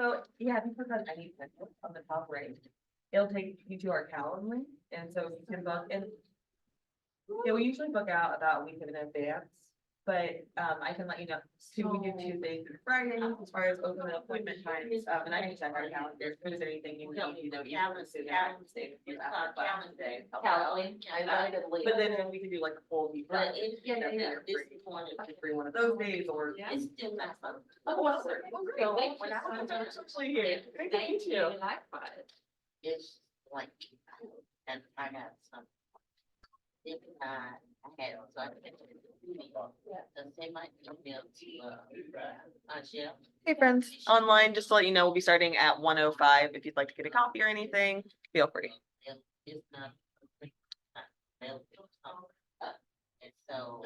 So yeah, if you click on any pencil on the top right, it'll take you to our Calendly, and so you can book and yeah, we usually book out about a week in advance, but I can let you know. So we do Tuesdays through Fridays as far as open appointment times, and I can check our calendar if there's anything you need, you know, you can stay with you after class today. But then we can do like a full week. But it's, Free one of those days or. it's still not something. Oh, well, sir. Actually, here. Great to meet you. It's like, and I got some. If I had, so I can. The same might email to, Shell. Hey friends, online, just to let you know, we'll be starting at 1:05. If you'd like to get a copy or anything, feel free. It's not. Available. And so.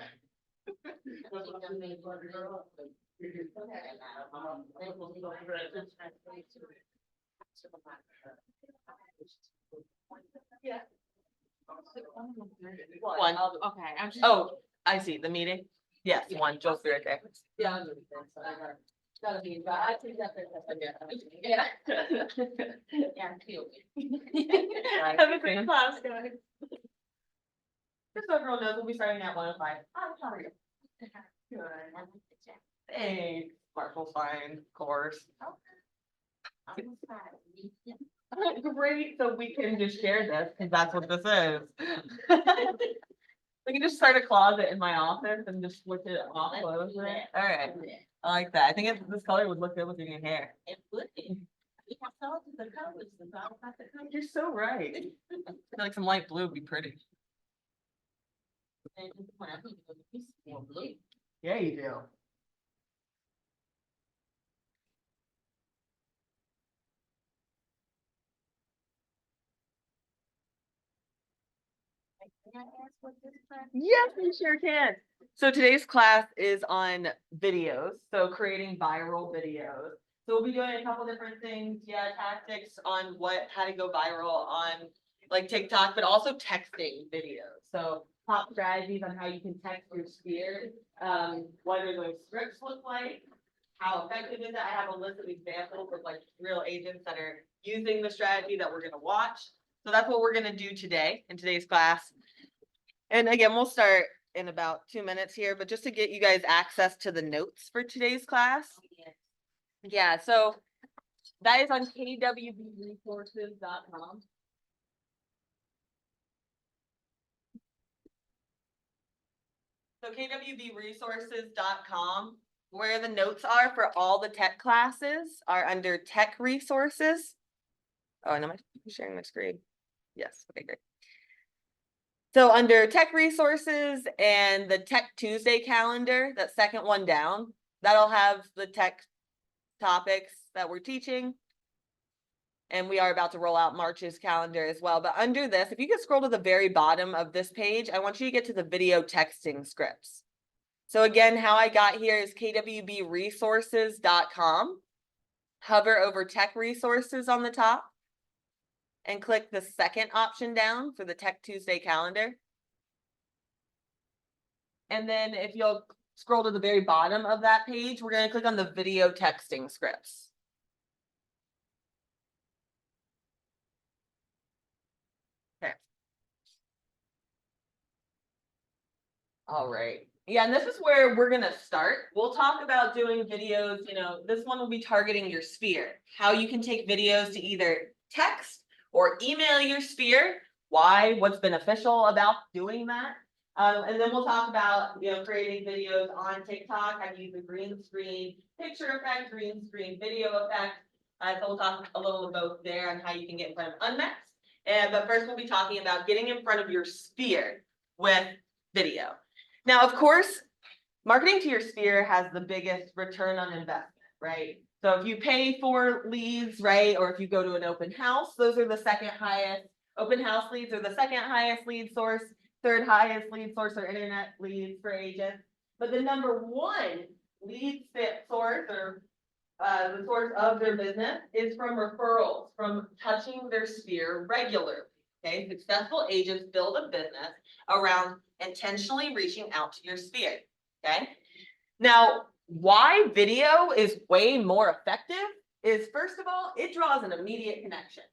Yeah. One. Okay, I'm just. Oh, I see, the meeting? Yes, one, Joel's be right there. Yeah. Gotta be, but I think that yeah. Yeah, feel Have a great class, guys. Just so everyone knows, we'll be starting at 1:05. How are you? Good. Thanks. Marshall's fine, of course. Great, so we can just share this, because that's what this is. We can just start a closet in my office and just switch it off. All right, I like that. I think this color would look good with your hair. It would be. We have told you the colors, it's all about the colors. You're so right. I feel like some light blue would be pretty. And when I think of this more blue. Yeah, you do. Can I ask what this class? Yes, you sure can. So today's class is on videos, so creating viral videos. So we'll be doing a couple different things, yeah, tactics on how to go viral on like TikTok, but also texting videos. So top strategies on how you can text your sphere, what do those scripts look like, how effective is it? I have a list of examples of like real agents that are using the strategy that we're gonna watch. So that's what we're gonna do today in today's class. And again, we'll start in about 2 minutes here, but just to get you guys access to the notes for today's class. Yeah, so that is on kwbresources.com. So kwbresources.com, where the notes are for all the tech classes are under tech resources. Oh, and am I sharing my screen? Yes, okay, great. So under tech resources and the Tech Tuesday calendar, that second one down, that'll have the tech topics that we're teaching. And we are about to roll out March's calendar as well. But under this, if you could scroll to the very bottom of this page, I want you to get to the video texting scripts. So again, how I got here is kwbresources.com. Hover over tech resources on the top and click the second option down for the Tech Tuesday calendar. And then if you'll scroll to the very bottom of that page, we're going to click on the video texting scripts. Okay. All right. Yeah, and this is where we're going to start. We'll talk about doing videos, you know, this one will be targeting your sphere, how you can take videos to either text or email your sphere, why, what's beneficial about doing that. And then we'll talk about, you know, creating videos on TikTok, how to use the green screen, picture effect, green screen, video effect. So we'll talk a little of both there on how you can get in front of unmets. But first we'll be talking about getting in front of your sphere with video. Now, of course, marketing to your sphere has the biggest return on investment, right? So if you pay for leads, right, or if you go to an open house, those are the second highest. Open house leads are the second highest lead source. Third highest lead source are internet leads for agents. But the number one lead source or the source of their business is from referrals, from touching their sphere regularly. Okay, successful agents build a business around intentionally reaching out to your sphere. Okay, now why video is way more effective is, first of all, it draws an immediate connection.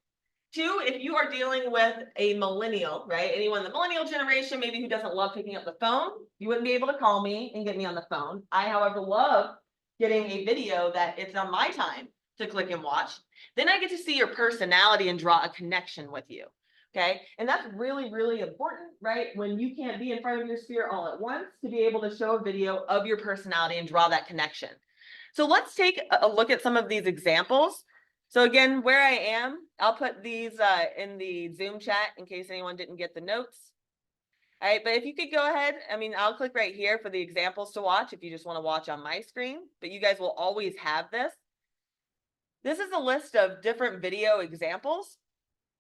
Two, if you are dealing with a millennial, right? Anyone in the millennial generation, maybe who doesn't love picking up the phone, you wouldn't be able to call me and get me on the phone. I, however, love getting a video that it's on my time to click and watch. Then I get to see your personality and draw a connection with you. Okay. And that's really, really important, right? When you can't be in front of your sphere all at once, to be able to show a video of your personality and draw that connection. So let's take a look at some of these examples. So again, where I am, I'll put these in the Zoom chat in case anyone didn't get the notes. All right, but if you could go ahead, I mean, I'll click right here for the examples to watch if you just want to watch on my screen, but you guys will always have this. This is a list of different video examples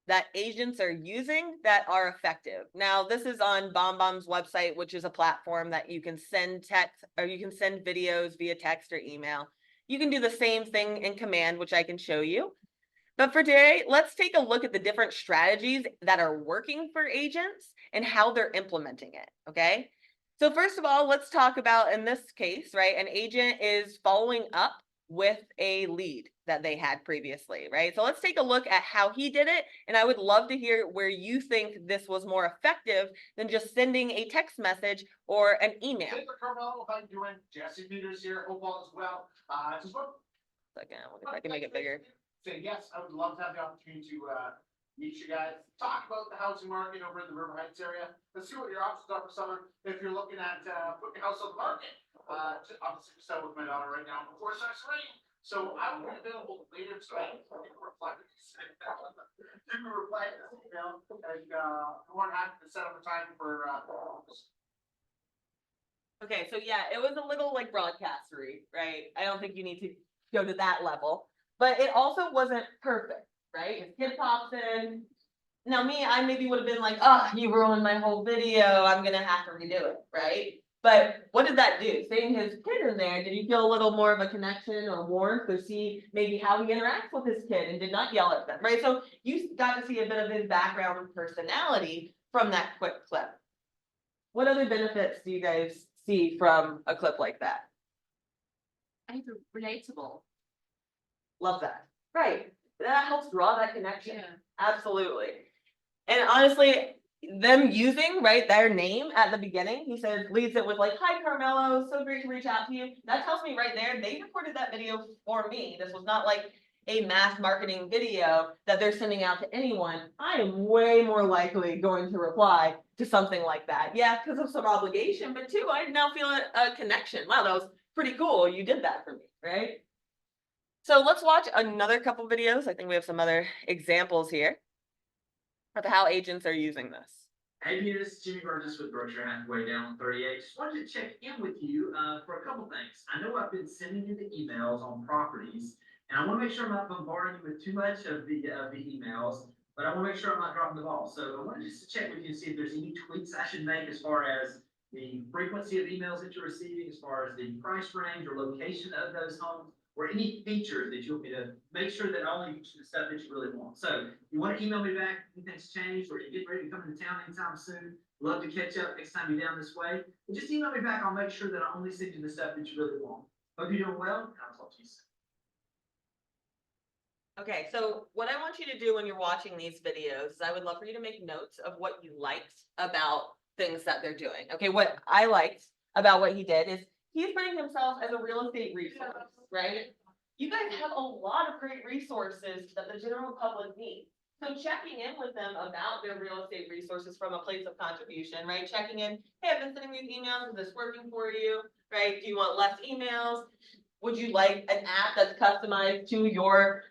that agents are using that are effective. Now, this is on BombBomb's website, which is a platform that you can send text or you can send videos via text or email. You can do the same thing in Command, which I can show you. But for today, let's take a look at the different strategies that are working for agents and how they're implementing it, okay? So first of all, let's talk about, in this case, right, an agent is following up with a lead that they had previously, right? So let's take a look at how he did it. And I would love to hear where you think this was more effective than just sending a text message or an email. Hey, Carmelo, how you doing? Jesse Peters here, hope all is well. Just want Second, if I can make it bigger. say yes, I would love to have the opportunity to meet you guys, talk about the housing market over in the River Heights area. Let's see what your options are for someone if you're looking at putting your house on the market. Obviously, we're still with my daughter right now before it starts raining. So I will be available later tonight. You can reply to this. You can reply to this email, and we're happy to set up a time for. Okay, so yeah, it was a little like broadcastery, right? I don't think you need to go to that level, but it also wasn't perfect, right? His kid pops in. Now me, I maybe would have been like, oh, you ruined my whole video. I'm gonna have to redo it, right? But what did that do? Seeing his kid in there, did you feel a little more of a connection or warmth to see maybe how he interacts with his kid and did not yell at them, right? So you got to see a bit of his background and personality from that quick clip. What other benefits do you guys see from a clip like that? I think they're relatable. Love that. Right. That helps draw that connection. Yeah. Absolutely. And honestly, them using, right, their name at the beginning, he says, leads it with like, hi, Carmelo, so great to reach out to you. That tells me right there, they recorded that video for me. This was not like a mass marketing video that they're sending out to anyone. I am way more likely going to reply to something like that. Yeah, because of some obligation, but two, I now feel a connection. Wow, that was pretty cool. You did that for me, right? So let's watch another couple videos. I think we have some other examples here of how agents are using this. Hey Peter, this is Jimmy Burgess with Berkshire Hathaway down on 38. Just wanted to check in with you for a couple things. I know I've been sending you the emails on properties, and I want to make sure I'm not bombarding you with too much of the emails, but I want to make sure I'm not dropping the ball. So I wanted just to check with you and see if there's any tweaks I should make as far as the frequency of emails that you're receiving, as far as the price range or location of those homes, or any features that you want me to make sure that I only get you the stuff that you really want. So if you want to email me back, anything's changed, or you're getting ready to come into town anytime soon, love to catch up next time you're down this way. But just email me back, I'll make sure that I only send you the stuff that you really want. Hope you're doing well, and I'll talk to you soon. Okay, so what I want you to do when you're watching these videos is I would love for you to make notes of what you liked about things that they're doing. Okay, what I liked about what he did is he's putting himself as a real estate resource, right? You guys have a lot of great resources that the general public needs. So checking in with them about their real estate resources from a place of contribution, right? Checking in, hey, I've been sending these emails, is this working for you, right? Do you want less emails? Would you like an app that's customized to your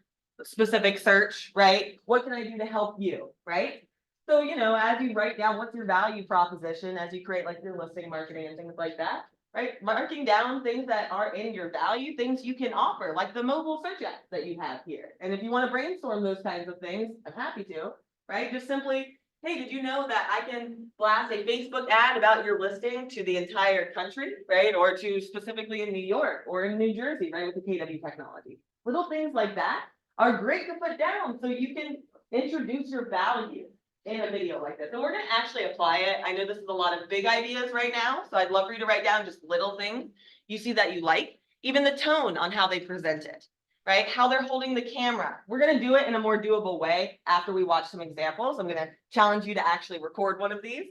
specific search, right? What can I do to help you, right? So, you know, as you write down what's your value proposition, as you create like your listing marketing and things like that, right? Marking down things that are in your value, things you can offer, like the mobile search app that you have here. And if you want to brainstorm those kinds of things, I'm happy to, right? Just simply, hey, did you know that I can blast a Facebook ad about your listing to the entire country, right? Or to specifically in New York or in New Jersey, right? With the KW technology. Little things like that are great to put down so you can introduce your value in a video like this. And we're going to actually apply it. I know this is a lot of big ideas right now, so I'd love for you to write down just little things you see that you like, even the tone on how they present it. right? How they're holding the camera. We're gonna do it in a more doable way after we watch some examples. I'm gonna challenge you to actually record one of these.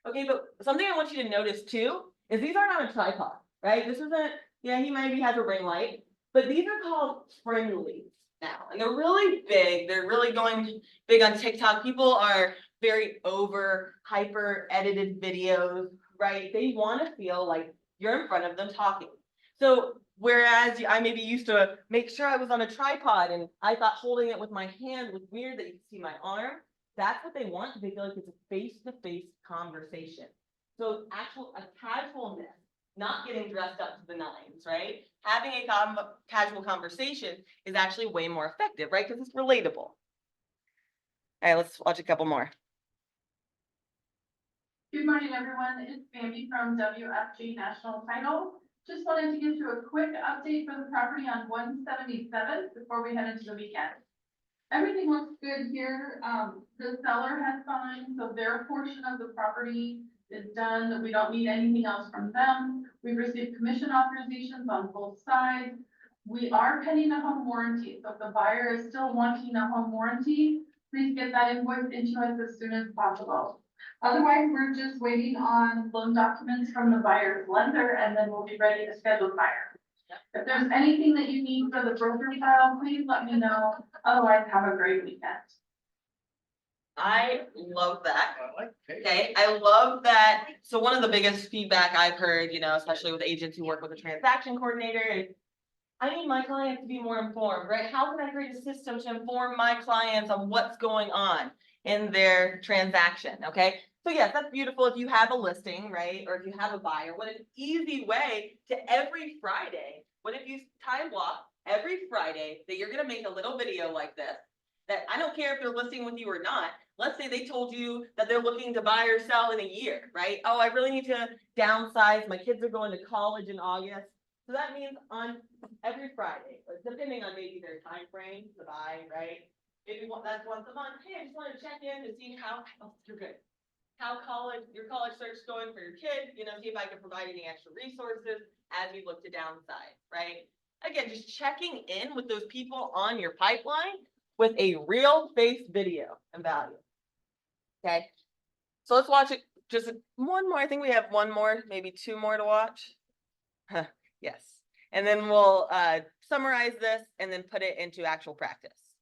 Okay, but something I want you to notice too is these aren't on a tripod, right? This isn't, yeah, he maybe has a ring light, but these are called spring leads now, and they're really big. They're really going big on TikTok. People are very over hyper edited videos, right? They want to feel like you're in front of them talking. So whereas I maybe used to make sure I was on a tripod and I thought holding it with my hand was weird that you could see my arm, that's what they want because they feel like it's a face-to-face conversation. So actual a casualness, not getting dressed up to the nines, right? Having a casual conversation is actually way more effective, right? Because it's relatable. All right, let's watch a couple more. Good morning, everyone. It's Bambi from WFG National Title. Just wanted to give you a quick update for the property on 177 before we head into the weekend. Everything looks good here. The seller has signed, so their portion of the property is done. We don't need anything else from them. We've received commission authorizations on both sides. We are pending a home warranty, so if the buyer is still wanting a home warranty, please get that invoice into us as soon as possible. Otherwise, we're just waiting on loan documents from the buyer's lender, and then we'll be ready to schedule buyer. If there's anything that you need for the broker file, please let me know. Otherwise, have a great weekend. I love that. Okay, I love that. So one of the biggest feedback I've heard, you know, especially with agents who work with a transaction coordinator, is I need my clients to be more informed, right? How can I create a system to inform my clients on what's going on in their transaction? Okay, so yes, that's beautiful if you have a listing, right? Or if you have a buyer. What an easy way to every Friday, what if you time block every Friday that you're gonna make a little video like this, that I don't care if they're listing with you or not. Let's say they told you that they're looking to buy or sell in a year, right? Oh, I really need to downsize. My kids are going to college in August. So that means on every Friday, depending on maybe their time frame to buy, right? Maybe that's once a month. Hey, I just wanted to check in to see how you're good. How your college search is going for your kid, you know, see if I can provide any extra resources as you look to downsize, right? Again, just checking in with those people on your pipeline with a real face video and value. Okay, so let's watch it. Just one more. I think we have one more, maybe two more to watch. Yes, and then we'll summarize this and then put it into actual practice.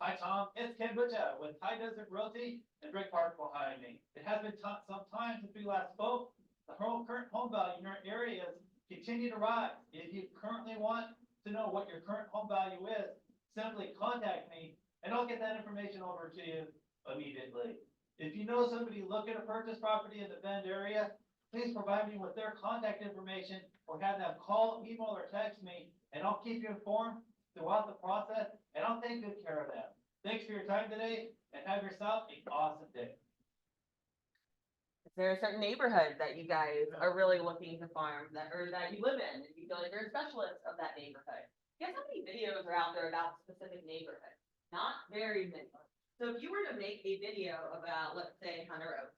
Hi, Tom. It's Ken Butcher with High Desert Realty and Rick Park behind me. It has been some time since we last spoke. The current home value in your areas continue to rise. If you currently want to know what your current home value is, simply contact me and I'll get that information over to you immediately. If you know somebody looking to purchase property in the Bend area, please provide me with their contact information or have them call, email, or text me, and I'll keep you informed throughout the process, and I'll take good care of them. Thanks for your time today, and have yourself an awesome day. Is there a certain neighborhood that you guys are really looking to farm or that you live in and you feel like you're a specialist of that neighborhood? Guess how many videos are out there about a specific neighborhood? Not very many. So if you were to make a video about, let's say, Hunter Oaks,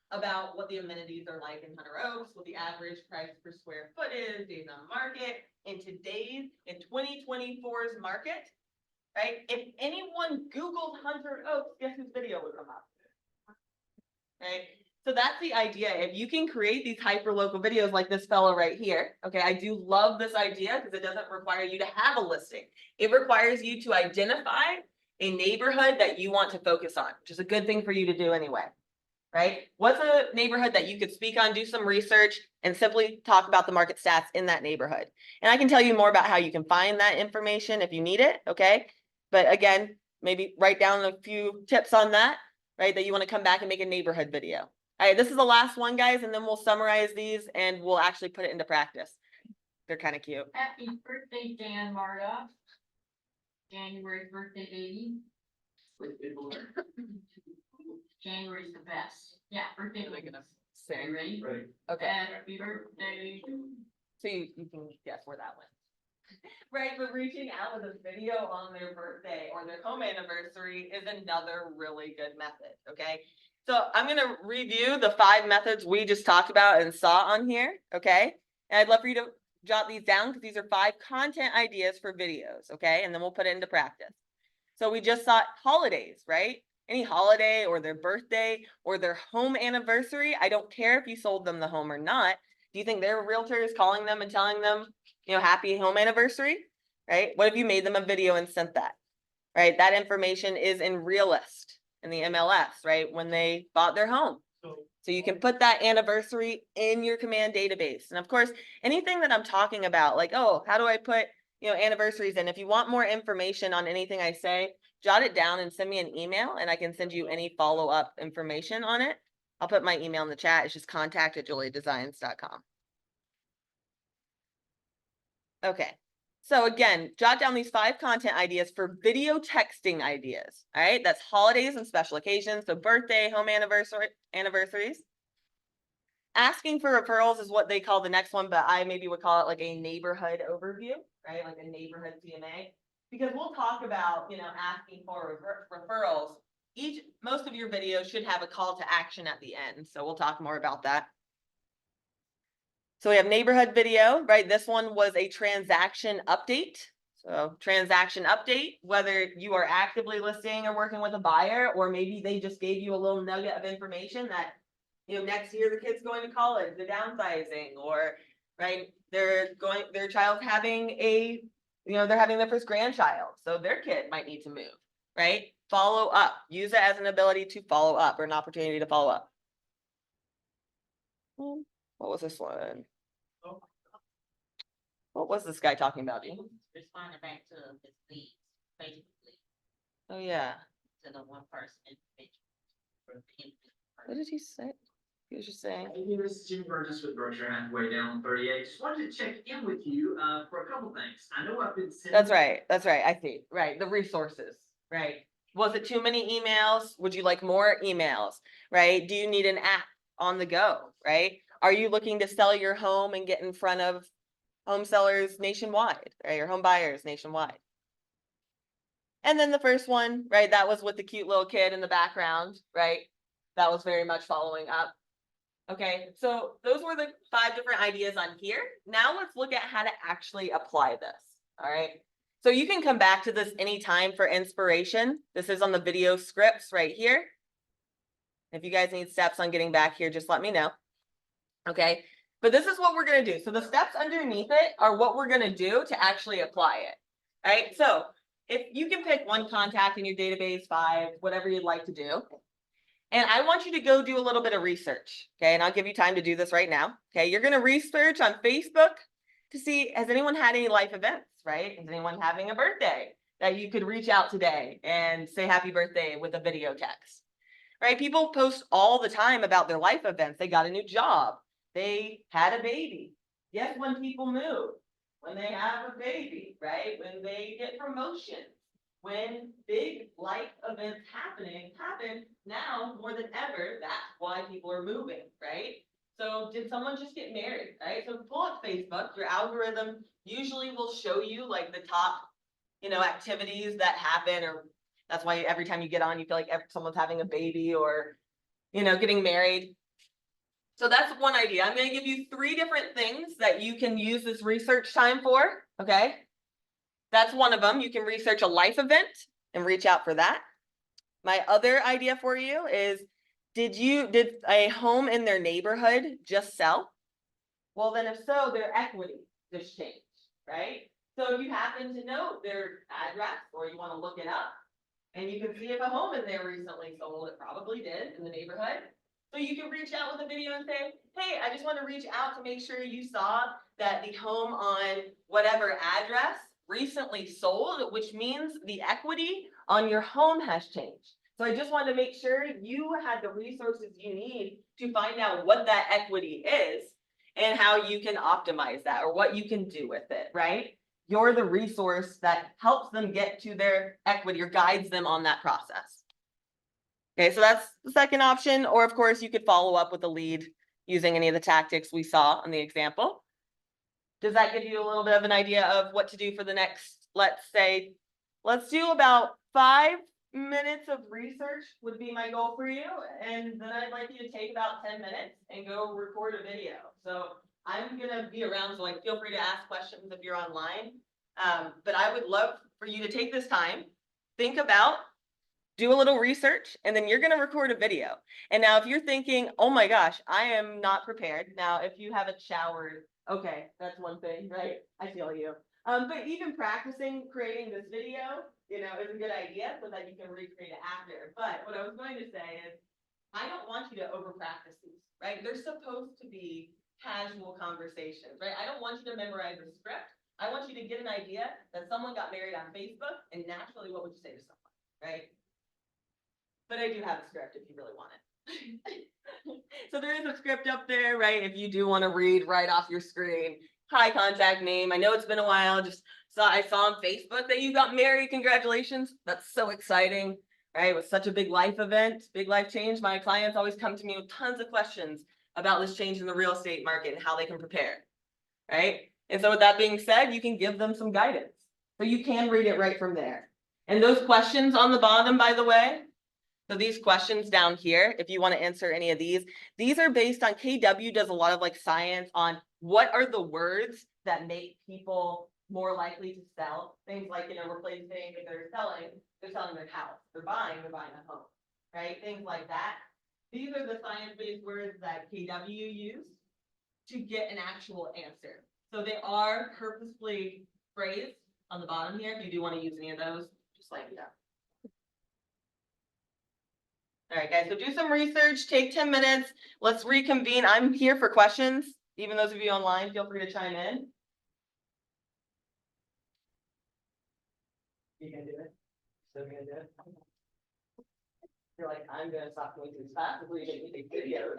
about what the amenities are like in Hunter Oaks, what the average price per square foot is, days on market, in 2024's market, right? If anyone Googled Hunter Oaks, guess whose video would come up? Right? So that's the idea. If you can create these hyper local videos like this fellow right here, okay, I do love this idea because it doesn't require you to have a listing. It requires you to identify a neighborhood that you want to focus on, which is a good thing for you to do anyway, right? What's a neighborhood that you could speak on, do some research, and simply talk about the market stats in that neighborhood? And I can tell you more about how you can find that information if you need it, okay? But again, maybe write down a few tips on that, right? That you want to come back and make a neighborhood video. All right, this is the last one, guys, and then we'll summarize these and we'll actually put it into practice. They're kind of cute. Happy birthday, Dan Marta. January's birthday baby. January's the best. Yeah, birthday baby. Are you ready? Right. Okay. Happy birthday. So you can guess where that went. Right, but reaching out with a video on their birthday or their home anniversary is another really good method, okay? So I'm gonna review the 5 methods we just talked about and saw on here, okay? And I'd love for you to jot these down because these are 5 content ideas for videos, okay? And then we'll put it into practice. So we just saw holidays, right? Any holiday or their birthday or their home anniversary. I don't care if you sold them the home or not. Do you think their realtor is calling them and telling them, happy home anniversary, right? What if you made them a video and sent that, right? That information is in Realist in the MLS, right? When they bought their home. So you can put that anniversary in your command database. And of course, anything that I'm talking about, like, oh, how do I put, anniversaries in? If you want more information on anything I say, jot it down and send me an email and I can send you any follow-up information on it. I'll put my email in the chat. It's just contact@juleahdesigns.com. Okay. So again, jot down these 5 content ideas for video texting ideas. All right. That's holidays and special occasions. So birthday, home anniversaries. Asking for referrals is what they call the next one, but I maybe would call it like a neighborhood overview, right? Like a neighborhood CMA, because we'll talk about, asking for referrals. Most of your videos should have a call to action at the end. So we'll talk more about that. So we have neighborhood video, right? This one was a transaction update. So transaction update, whether you are actively listing or working with a buyer, or maybe they just gave you a little nugget of information that, next year the kid's going to college, the downsizing, or right, their child's having they're having their first grandchild. So their kid might need to move, right? Follow up, use it as an ability to follow up or an opportunity to follow up. What was this one? What was this guy talking about? Responding back to his leads, basically, Oh yeah. to the one person individual. What did he say? He was just saying. Hey, this is Jimmy Burgess with Berkshire Hathaway down on 38. Just wanted to check in with you for a couple things. I know I've been sending. That's right. That's right. I see. Right. The resources. Right. Was it too many emails? Would you like more emails? Right. Do you need an app on the go? Right. Are you looking to sell your home and get in front of home sellers nationwide, right? Or home buyers nationwide? And then the first one, right? That was with the cute little kid in the background, right? That was very much following up. Okay, so those were the 5 different ideas on here. Now let's look at how to actually apply this. All right. So you can come back to this anytime for inspiration. This is on the video scripts right here. If you guys need steps on getting back here, just let me know. Okay, but this is what we're going to do. So the steps underneath it are what we're going to do to actually apply it. All right, so if you can pick 1 contact in your database, 5, whatever you'd like to do. And I want you to go do a little bit of research, okay? And I'll give you time to do this right now, okay? You're going to research on Facebook to see, has anyone had any life events, right? Is anyone having a birthday that you could reach out today and say happy birthday with a video text, right? People post all the time about their life events. They got a new job. They had a baby. Guess when people move? When they have a baby, right? When they get promotions. When big life events happen now more than ever, that's why people are moving, right? So did someone just get married, right? So pull up Facebook, your algorithm usually will show you like the top, activities that happen, or that's why every time you get on, you feel like someone's having a baby or, getting married. So that's one idea. I'm going to give you 3 different things that you can use this research time for, okay? That's one of them. You can research a life event and reach out for that. My other idea for you is, did a home in their neighborhood just sell? Well, then if so, their equity just changed, right? So if you happen to know their address or you want to look it up and you can see if a home in there recently sold, it probably did in the neighborhood. So you can reach out with a video and say, hey, I just want to reach out to make sure you saw that the home on whatever address recently sold, which means the equity on your home has changed. So I just wanted to make sure you had the resources you need to find out what that equity is and how you can optimize that or what you can do with it, right? You're the resource that helps them get to their equity or guides them on that process. Okay, so that's the second option. Or of course, you could follow up with a lead using any of the tactics we saw in the example. Does that give you a little bit of an idea of what to do for the next, let's do about 5 minutes of research would be my goal for you. And then I'd like you to take about 10 minutes and go record a video. So I'm gonna be around, so like, feel free to ask questions if you're online. But I would love for you to take this time, think about, do a little research, and then you're gonna record a video. And now if you're thinking, oh my gosh, I am not prepared. Now, if you haven't showered, okay, that's one thing, right? I feel you. But even practicing creating this video, is a good idea so that you can recreate it after. But what I was going to say is, I don't want you to over practice these, right? They're supposed to be casual conversations, right? I don't want you to memorize a script. I want you to get an idea that someone got married on Facebook, and naturally, what would you say to someone, right? But I do have a script if you really want it. So there is a script up there, right? If you do want to read right off your screen. Hi, contact name. I know it's been a while. I saw on Facebook that you got married. Congratulations. That's so exciting, right? It was such a big life event, big life change. My clients always come to me with tons of questions about this change in the real estate market and how they can prepare, right? And so with that being said, you can give them some guidance. So you can read it right from there. And those questions on the bottom, by the way, so these questions down here, if you want to answer any of these are based on KW does a lot of like science on what are the words that make people more likely to sell. Things like, replacing, if they're selling their house, they're buying a home, right? Things like that. These are the science-based words that KW used to get an actual answer. So they are purposefully phrased on the bottom here. If you do want to use any of those, just let me know. All right, guys, so do some research, take 10 minutes. Let's reconvene. I'm here for questions. Even those of you online, feel free to chime in. You can do it. So I'm gonna do it. You're like, I'm gonna stop going too fast before you make me take videos.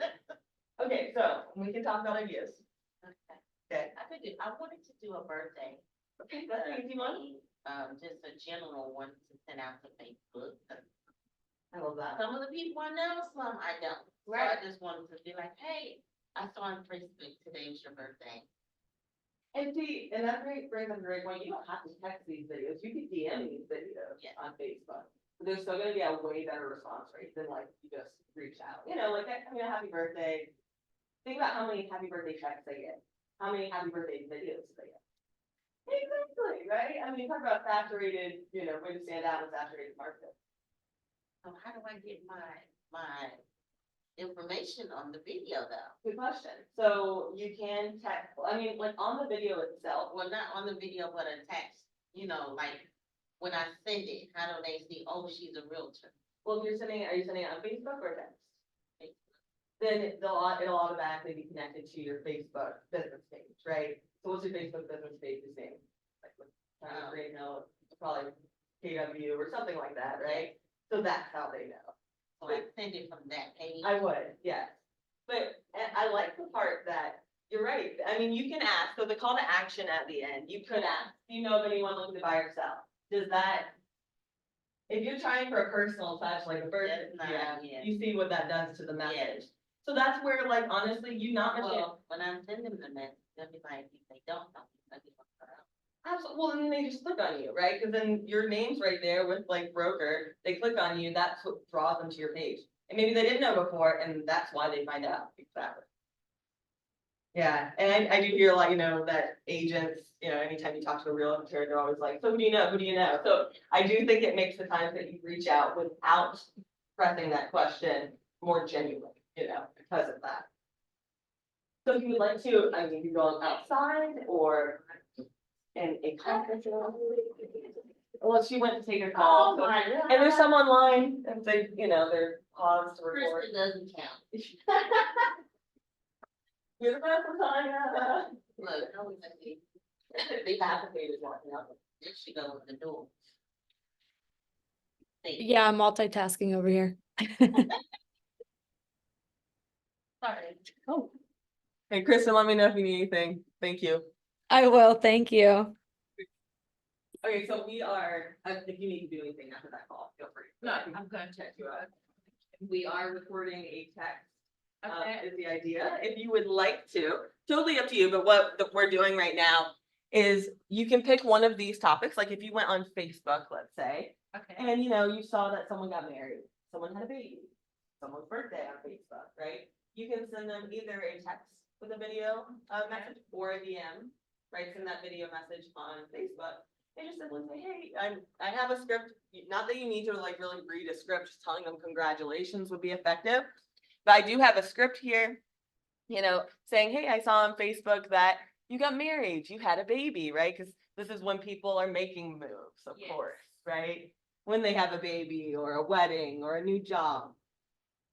Okay, so we can talk about ideas. Okay. I wanted to do a birthday. Okay, that's an easy one. Just a general one to send out to Facebook. I love that. Some of the people I know, some I don't. So I just wanted to be like, hey, I saw on Facebook today was your birthday. And see, and that brings up a great point. You don't have to text these videos. You can DM these videos on Facebook. But there's still gonna be a way better response rate than like you just reach out. Like a happy birthday. Think about how many happy birthday texts they get. How many happy birthday videos they get. Exactly, right? I mean, talk about saturated, way to stand out in saturated market. So how do I get my information on the video though? Good question. So you can text, like on the video itself. Well, not on the video, but a text, like when I send it, how do they see, oh, she's a realtor? Well, are you sending it on Facebook or text? Then it'll automatically be connected to your Facebook business page, right? So what's your Facebook business page's name? Like Green Hill, probably KW or something like that, right? So that's how they know. So I send it from that page? I would, yes. But I like the part that you're right. I mean, you can ask. So the call to action at the end, you could ask, do you know of anyone looking to buy or sell? Does that, if you're trying for a personal touch, like a birthday, you see what that does to the message. So that's where, like, honestly, you not much. Well, when I'm sending them the message, they'll be like, if they don't know, they'll be like, Absolutely. Well, then they just click on you, right? Because then your name's right there with like broker. They click on you. That's what draws them to your page. And maybe they didn't know before, and that's why they find out. Exactly. Yeah, and I do hear a lot, that agents, anytime you talk to a realtor, they're always like, so who do you know? Who do you know? So I do think it makes the times that you reach out without pressing that question more genuine, because of that. So if you would like to, you can go outside or in a conference room. Well, she went to take her call. oh my God. And there's some online, and they, they're paused to record. Kristen doesn't count. You're the best of time. Look, I was like, They have the pages walking out. there she goes with the door. See, Yeah, I'm multitasking over here. sorry. Oh. Hey, Kristen, let me know if you need anything. Thank you. I will, thank you. Okay, so we are, if you need to do anything after that call, feel free. No, I'm gonna check you out. We are recording a text. Okay. Is the idea. If you would like to, totally up to you, but what we're doing right now is you can pick one of these topics. Like if you went on Facebook, let's say, Okay. and you saw that someone got married, someone had a baby, someone's birthday on Facebook, right? You can send them either a text with a video, message or a DM, right, send that video message on Facebook. And just simply say, hey, I have a script, not that you need to like really read a script, just telling them congratulations would be effective. But I do have a script here, you know, saying, hey, I saw on Facebook that you got married, you had a baby, right? Because this is when people are making moves, of Yes. course, right? When they have a baby or a wedding or a new job.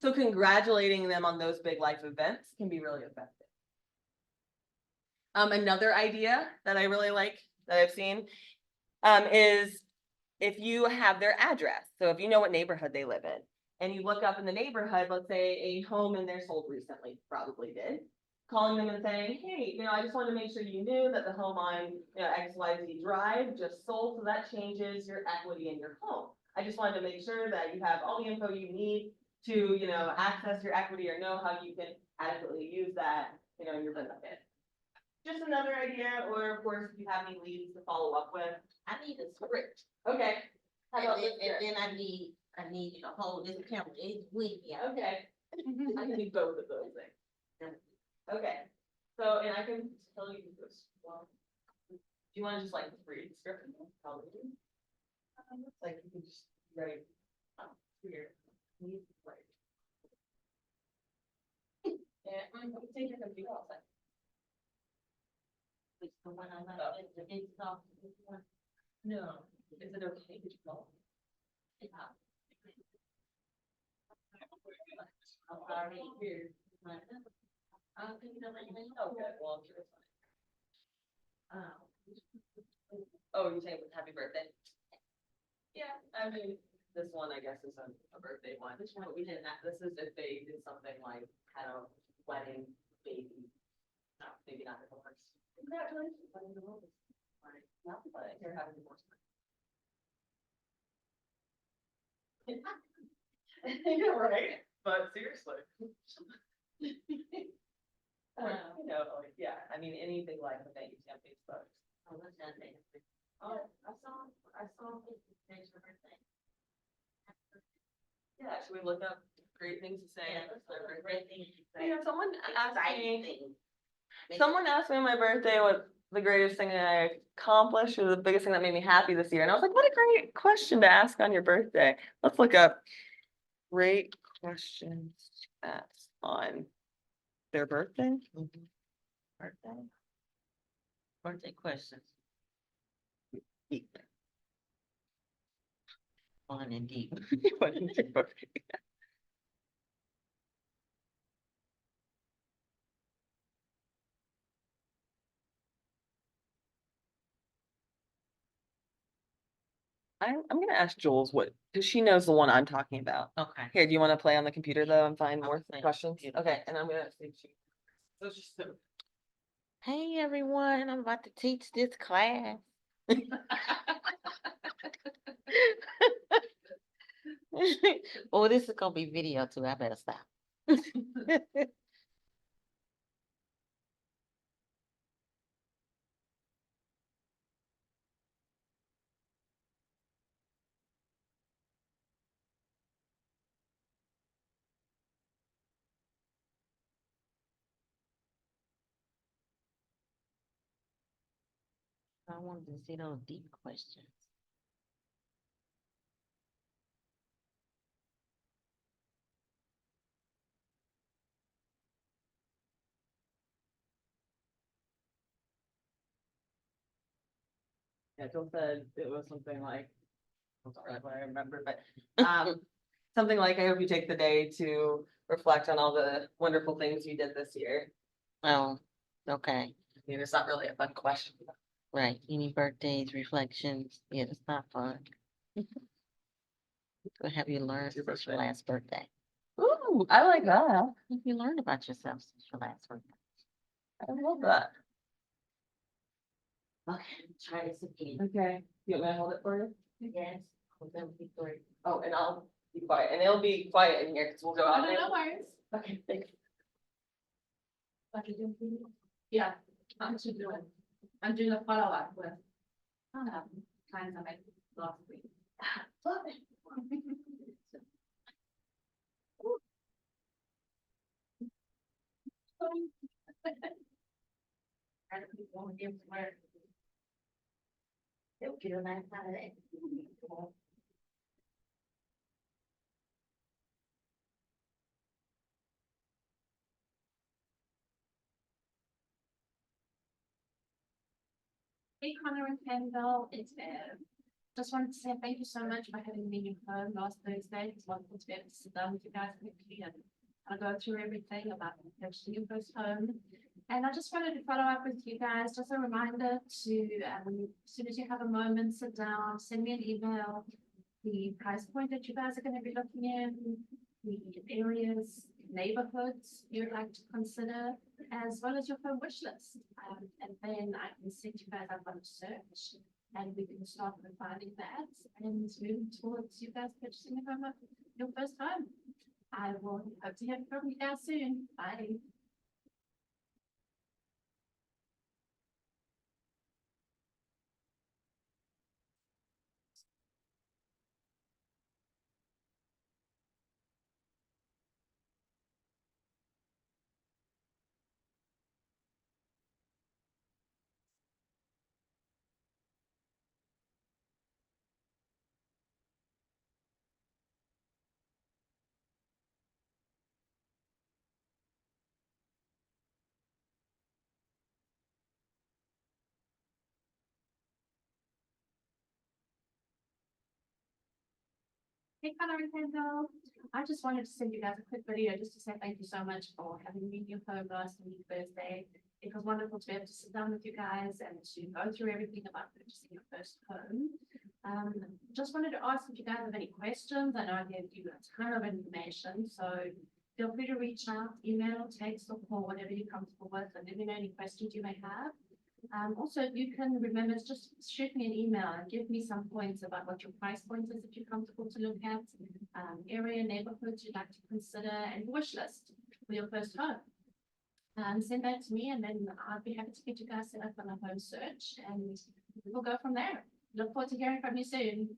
So congratulating them on those big life events can be really effective. Another idea that I really like that I've seen is if you have their address. So if you know what neighborhood they live in and you look up in the neighborhood, let's say a home in there sold recently, probably did. Calling them and saying, hey, you know, I just wanted to make sure you knew that the home on, you know, XYZ Drive just sold, so that changes your equity in your home. I just wanted to make sure that you have all the info you need to, you know, access your equity or know how you can adequately use that, you know, in your benefit. Just another idea, or of course, if you have any leads to follow up with. I need a script. Okay. How And about then, this? and then I need you to hold this camera, it's with me. Okay. I can do both of those things. Okay, so, and I can tell you this, well, do you wanna just like read the script? Probably do. Like, you can just write, here. Right. Yeah, we can take your computer outside. It's the one I like, it's off, this one. No, is it okay? Did you call? I'm already here. I don't think you know anything. Okay, well, I'm sure it's fine. Oh, you're saying happy birthday? Yeah, I mean, this one, I guess, is a birthday one. This one, we didn't, this is if they did something like, had a wedding, baby. No, maybe not divorce. Congratulations. on your divorce. Right, not the wedding, you're having a divorce. You're right, but seriously. You know, like, yeah, I mean, any big life event you see on Facebook. Oh, what's that thing? Oh, I saw Thanks for birthday. Yeah, should we look up great things to say? Yeah, that's a great thing to say. You know, someone asked Exciting me, thing. someone asked me on my birthday what the greatest thing that I accomplished or the biggest thing that made me happy this year. And I was like, what a great question to ask on your birthday. Let's look up great questions to ask on their birthday. Birthday. Birthday questions. Deep. Fun and deep. What is your birthday? I'm gonna ask Jules what, because she knows the one I'm talking about. Okay. Here, do you want to play on the computer though and find I'll more play on the questions? computer. Okay, and I'm gonna see if she. So it's just. Hey, everyone, I'm about to teach this class. Oh, this is gonna be video too. I better stop. I wanted to see those deep questions. Yeah, Jill said it was something like, I'm sorry if I remember, but something like, I hope you take the day to reflect on all the wonderful things you did this year. Oh, okay, I mean, it's not really a fun question. right. Any birthdays, reflections? Yeah, it's not fun. What have you learned Your since your birthday. last birthday? Ooh, I like that. What have you learned about yourself since your last birthday? I love that. Okay, try this again. Okay, you want me to hold it for you? Yes. Oh, that would be great. Oh, and I'll be quiet, and it'll be quiet in here, because we'll go out there. No worries. Okay, thanks. Yeah, I'm doing a follow-up with, clients I made last week. Love it. Trying to keep on giving where. They'll get a laugh out of that. Hey Connor and Kendall, it's Bev. Just wanted to say thank you so much for having me in your home last Thursday. It's wonderful to be able to sit down with you guys quickly and I'll go through everything about purchasing your first home. And I just wanted to follow up with you guys, just a reminder to, as soon as you have a moment, sit down, send me an email. The price point that you guys are going to be looking in, the areas, neighborhoods you'd like to consider, as well as your home wish list. And then I can send you guys up on a search and we can start refining that and move towards you guys purchasing a home, your first home. I will hope to hear from you guys soon. Bye. Hey, Connor and Kendall. I just wanted to send you guys a quick video just to say thank you so much for having me in your home last week, Thursday. It was wonderful to be able to sit down with you guys and to go through everything about purchasing your first home. Just wanted to ask if you guys have any questions. I know I gave you a ton of information, so feel free to reach out, email, text, or call, whatever you're comfortable with, and let me know any questions you may have. Also, if you can remember, just shoot me an email and give me some points about what your price point is if you're comfortable to look at, area, neighborhoods you'd like to consider, and wish list for your first home. Send that to me and then I'll be happy to get you guys set up on a home search and we'll go from there. Look forward to hearing from you soon.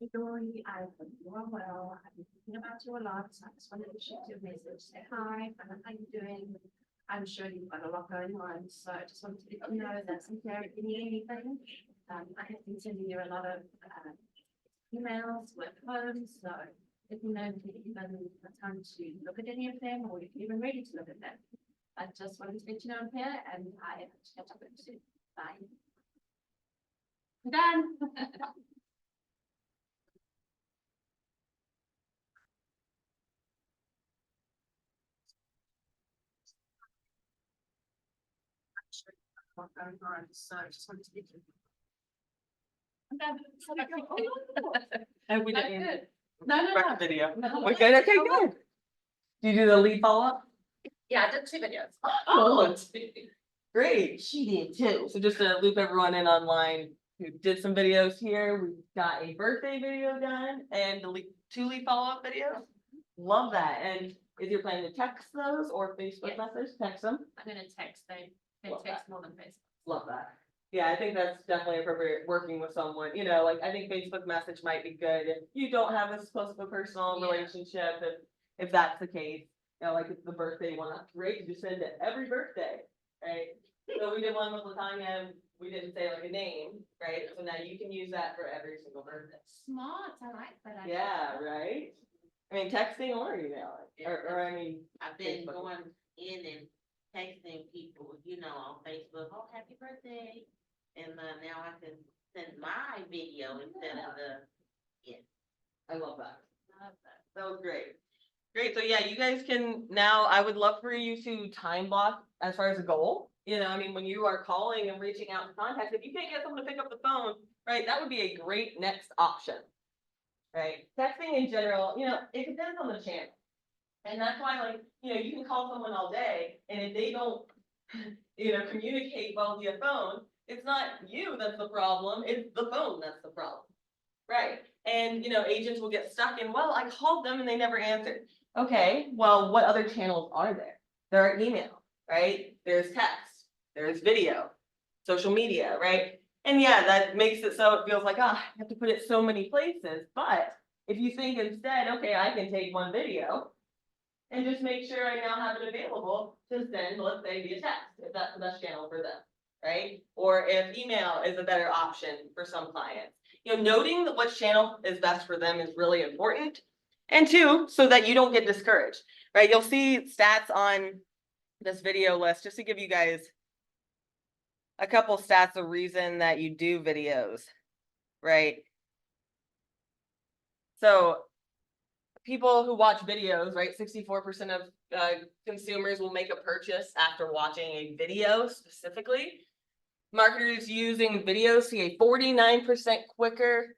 Dory, I hope you are well. I've been thinking about you a lot, so I just wanted to shoot you a message, say hi, find out how you're doing. I'm sure you've got a lot going on, so I just wanted to let you know that I'm here if you need anything. I have been sending you a lot of emails with homes, so if you know if you even have time to look at any of them or if you're even ready to look at them. I just wanted to let you know I'm here and I have to catch up with you soon. Bye. I'm done. What going on, so I just wanted to let you. I'm done. And we That's didn't good. No. rec video. No. We're good, okay, good. Do you do the lead follow-up? Yeah, I did 2 videos. Oh, great, she did too. So just to loop everyone in online, who did some videos here, we got a birthday video done and the 2 lead follow-up videos. Love that, and is your plan to text those or Facebook Yes. message, text them? I'm gonna text, they Love text more than Facebook. Love that. Yeah, I think that's definitely appropriate, working with someone, you know, like, I think Facebook message might be good if you don't have this close of a personal Yeah. relationship, if that's the case. You know, like, it's the birthday one, that's great, just send it every birthday, right? So we did one with Latanya, we didn't say like a name, right? So now you can use that for every single birthday. Smart, I like that. idea. Yeah, right? I mean, texting or emailing, or I mean, I've been Facebook. going in and texting people, you know, on Facebook, oh, happy birthday. And now I can send my video instead of I love that. Love that. That was great. Great, so yeah, you guys can now, I would love for you to time block as far as a goal. You know, I mean, when you are calling and reaching out to contacts, if you can't get someone to pick up the phone, right, that would be a great next option. Right, texting in general, you know, it depends on the channel. And that's why, like, you know, you can call someone all day, and if they don't, you know, communicate well via phone, it's not you that's the problem, it's the phone that's the problem. Right, and, you know, agents will get stuck in, well, I called them and they never answered. Okay, well, what other channels are there? There are email, right? There's text, there's video, social media, right? And yeah, that makes it so it feels like, I have to put it so many places, but if you think instead, okay, I can take one video and just make sure I now have it available to send, let's say, via text, if that's the best channel for them, right? Or if email is a better option for some clients. You know, noting that which channel is best for them is really important. And 2, so that you don't get discouraged, right? You'll see stats on this video list, just to give you guys a couple stats of reason that you do videos, right? So people who watch videos, right, 64% of consumers will make a purchase after watching a video specifically. Marketers using videos see a 49% quicker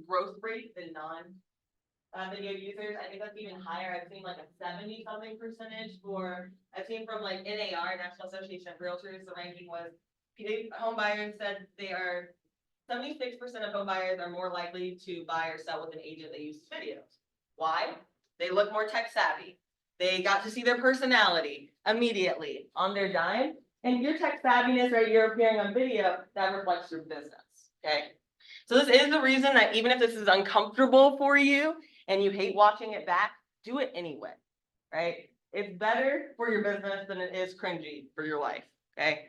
growth rate than non-video users. I think that's even higher. I've seen like a 70-something percentage for, I've seen from like NAR, National Association of Realtors, the ranking was, home buyers said they are, 76% of home buyers are more likely to buy or sell with an agent that uses videos. Why? They look more tech savvy. They got to see their personality immediately on their dime. And your tech savviness, right, you're appearing on video, that reflects your business, okay? So this is the reason that even if this is uncomfortable for you and you hate watching it back, do it anyway, right? It's better for your business than it is cringy for your life, okay?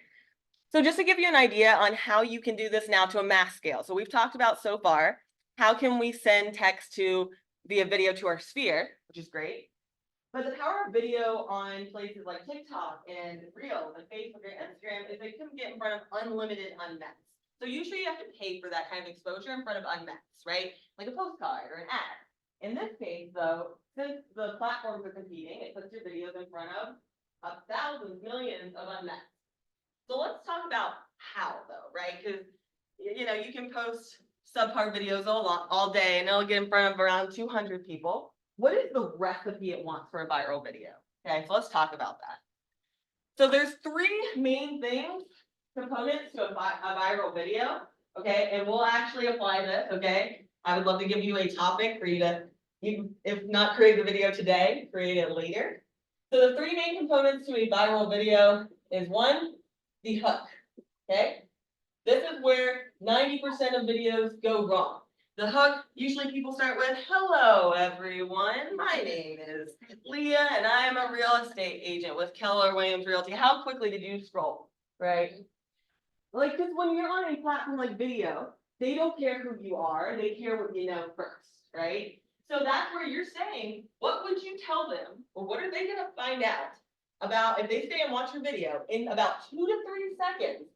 So just to give you an idea on how you can do this now to a mass scale. So we've talked about so far, how can we send text via video to our sphere, which is great. But the power of video on places like TikTok and Reels and Facebook and Instagram is they can get in front of unlimited unmets. So usually you have to pay for that kind of exposure in front of unmets, right? Like a postcard or an ad. In this case, though, since the platforms are competing, it puts your videos in front of thousands, millions of unmets. So let's talk about how, though, right? Because, you know, you can post subpar videos all day and it'll get in front of around 200 people. What is the recipe it wants for a viral video? Okay, so let's talk about that. So there's 3 main components to a viral video, okay? And we'll actually apply this, okay? I would love to give you a topic for you to, if not create the video today, create it later. So the 3 main components to a viral video is 1, the hook, okay? This is where 90% of videos go wrong. The hook, usually people start with, hello, everyone. My name is Leah and I am a real estate agent with Keller Williams Realty. How quickly did you scroll, right? Like, cause when you're on a platform like video, they don't care who you are, they care what you know first, right? So that's where you're saying, what would you tell them, or what are they gonna find out about if they stay and watch your video in about 2 to 3 seconds?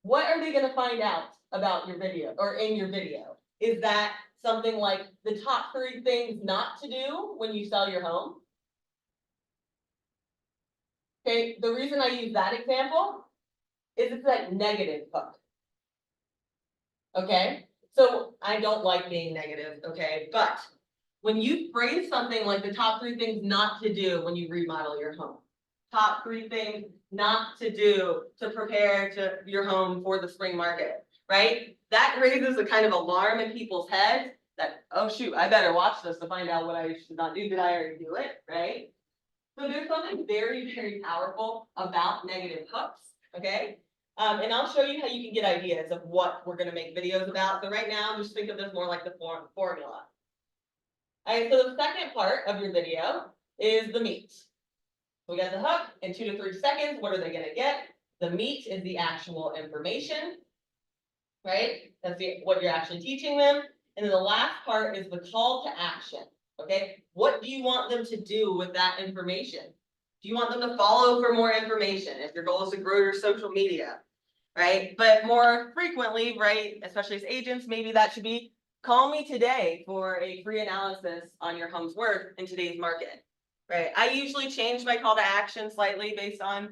What are they gonna find out about your video or in your video? Is that something like the top 3 things not to do when you sell your home? Okay, the reason I use that example is it's that negative hook. Okay, so I don't like being negative, okay, but when you phrase something like the top 3 things not to do when you remodel your home, top 3 things not to do to prepare to your home for the spring market, right? That raises a kind of alarm in people's heads that, oh shoot, I better watch this to find out what I should not do. Did I already do it, right? So there's something very, very powerful about negative hooks, okay? And I'll show you how you can get ideas of what we're gonna make videos about. So right now, just think of this more like the formula. All right, so the second part of your video is the meat. So we got the hook in 2 to 3 seconds. What are they gonna get? The meat is the actual information, right? That's what you're actually teaching them. And then the last part is the call to action, okay? What do you want them to do with that information? Do you want them to follow for more information if your goal is to grow your social media, right? But more frequently, right, especially as agents, maybe that should be call me today for a free analysis on your home's worth in today's market, right? I usually change my call to action slightly based on,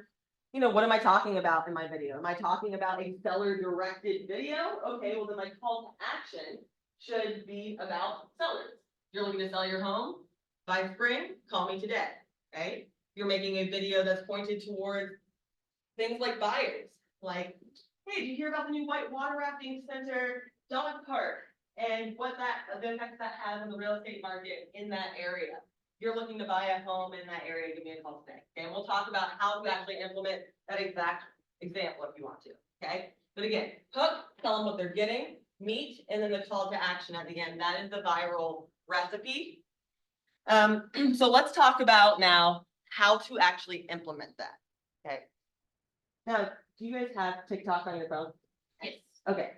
you know, what am I talking about in my video? Am I talking about a seller directed video? Okay, well then my call to action should be about sellers. You're looking to sell your home by spring, call me today, right? You're making a video that's pointed towards things like buyers, like, hey, did you hear about the new white water rafting center, dog park, and what the effects that has on the real estate market in that area? You're looking to buy a home in that area, give me a call today. Okay, and we'll talk about how to actually implement that exact example if you want to, okay? But again, hook, tell them what they're getting, meet, and then the call to action at the end. That is the viral recipe. So let's talk about now how to actually implement that, okay? Now, do you guys have TikTok on your phone? Yes. Okay,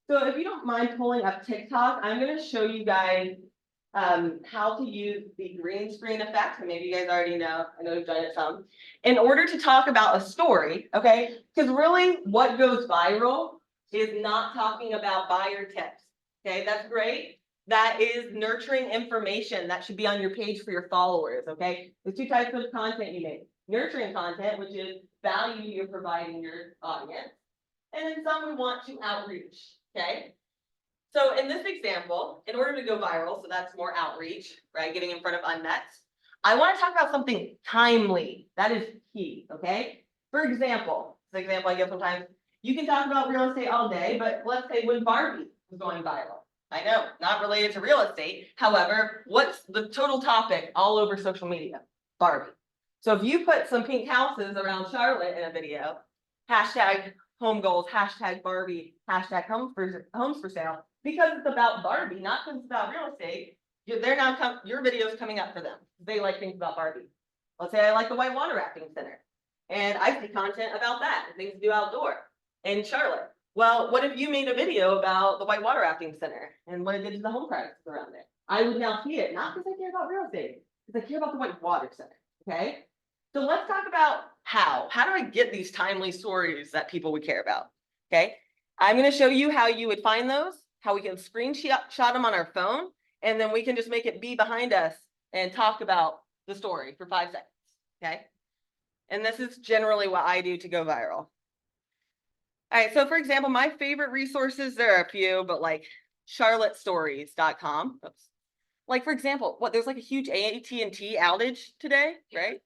so if you don't mind pulling up TikTok, I'm gonna show you guys how to use the green screen effect, and maybe you guys already know, I know you've done it some, in order to talk about a story, okay? Because really what goes viral is not talking about buyer tips, okay? That's great. That is nurturing information that should be on your page for your followers, okay? There's 2 types of content you make. Nurturing content, which is value you're providing your audience, and then some we want to outreach, okay? So in this example, in order to go viral, so that's more outreach, right? Getting in front of unmets. I want to talk about something timely. That is key, okay? For example, the example I give sometimes, you can talk about real estate all day, but let's say when Barbie was going viral. I know, not related to real estate. However, what's the total topic all over social media? Barbie. So if you put some pink houses around Charlotte in a video, hashtag home goals, hashtag Barbie, hashtag homes for sale, because it's about Barbie, not because it's about real estate, your video is coming up for them. They like things about Barbie. Let's say I like the white water rafting center, and I see content about that, and things to do outdoor in Charlotte. Well, what if you made a video about the white water rafting center and what it did to the home prices around it? I would now see it, not because I care about real estate, because I care about the white water center, okay? So let's talk about how do I get these timely stories that people would care about, okay? I'm gonna show you how you would find those, how we can screenshot them on our phone, and then we can just make it be behind us and talk about the story for 5 seconds, okay? And this is generally what I do to go viral. All right, so for example, my favorite resources, there are a few, but like charlottestories.com. Oops. Like for example, there's like a huge AT&T outage today, right?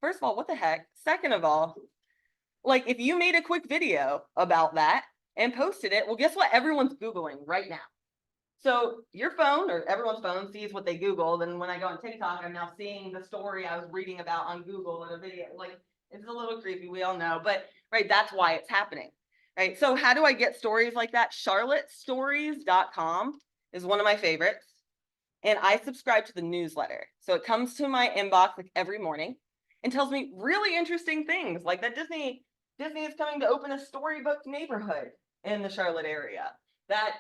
First of all, what the heck? Second of all, like if you made a quick video about that and posted it, well, guess what? Everyone's Googling right now. So your phone or everyone's phone sees what they Googled. And when I go on TikTok, I'm now seeing the story I was reading about on Google in a video. Like it's a little creepy, we all know, but right, that's why it's happening. Right, so how do I get stories like that? charlottestories.com is one of my favorites. And I subscribe to the newsletter. So it comes to my inbox like every morning and tells me really interesting things like that Disney is coming to open a storybook neighborhood in the Charlotte area. That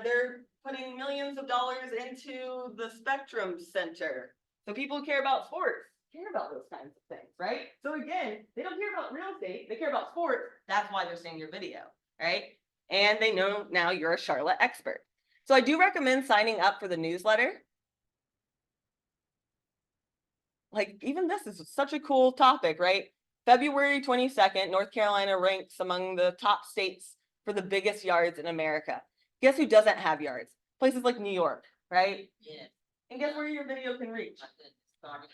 they're putting millions of dollars into the Spectrum Center. So people who care about sports care about those kinds of things, right? So again, they don't care about real estate, they care about sports. That's why they're seeing your video, right? And they know now you're a Charlotte expert. So I do recommend signing up for the newsletter. Like even this is such a cool topic, right? February 22nd, North Carolina ranks among the top states for the biggest yards in America. Guess who doesn't have yards? Places like New York, right? Yeah. And guess where your video can reach? My goodness, sorry.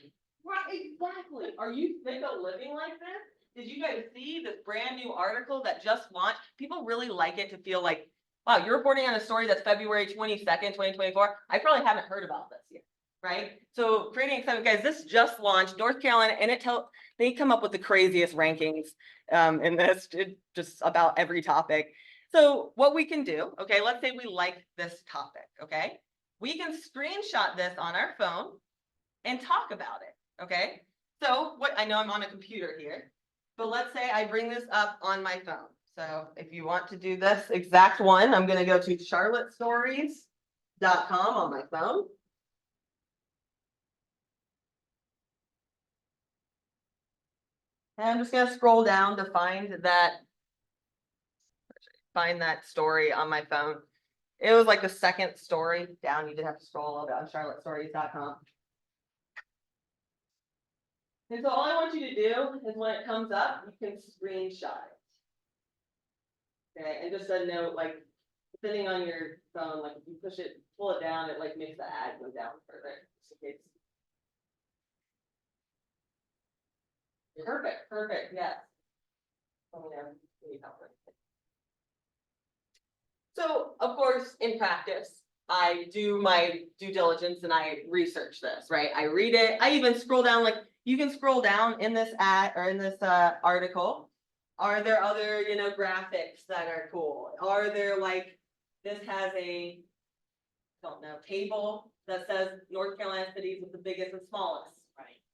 Right, exactly. Are you sick of living like this? Did you guys see this brand new article that just launched? People really like it to feel like, wow, you're reporting on a story that's February 22nd, 2024. I probably haven't heard about this yet, right? So creating excitement, guys, this just launched North Carolina, and they come up with the craziest rankings in this, just about every topic. So what we can do, okay, let's say we like this topic, okay? We can screenshot this on our phone and talk about it, okay? So what, I know I'm on a computer here, but let's say I bring this up on my phone. So if you want to do this exact one, I'm gonna go to charlottestories.com on my phone. And I'm just gonna scroll down to find that story on my phone. It was like the second story down. You did have to scroll a little bit on charlottestories.com. And so all I want you to do is when it comes up, you can screenshot it. Okay, and just a note, like depending on your phone, like if you pull it down, it like makes the ad go down further. Just in case. Perfect, yes. Let me know if you need help with it. So of course, in practice, I do my due diligence and I research this, right? I read it. I even scroll down, like you can scroll down in this ad or in this article. Are there other, graphics that are cool? Are there like, this has a, table that says North Carolina cities with the biggest and smallest,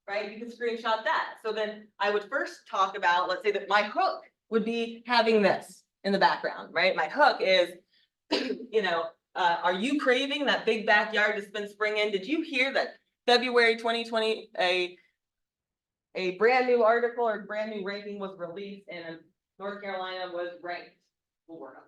right? You can screenshot that. So then I would first talk about, let's say that my hook would be having this in the background, right? My hook is, are you craving that big backyard to spend spring in? Did you hear that February 2020, a brand new article or brand new ranking was released and North Carolina was ranked 4.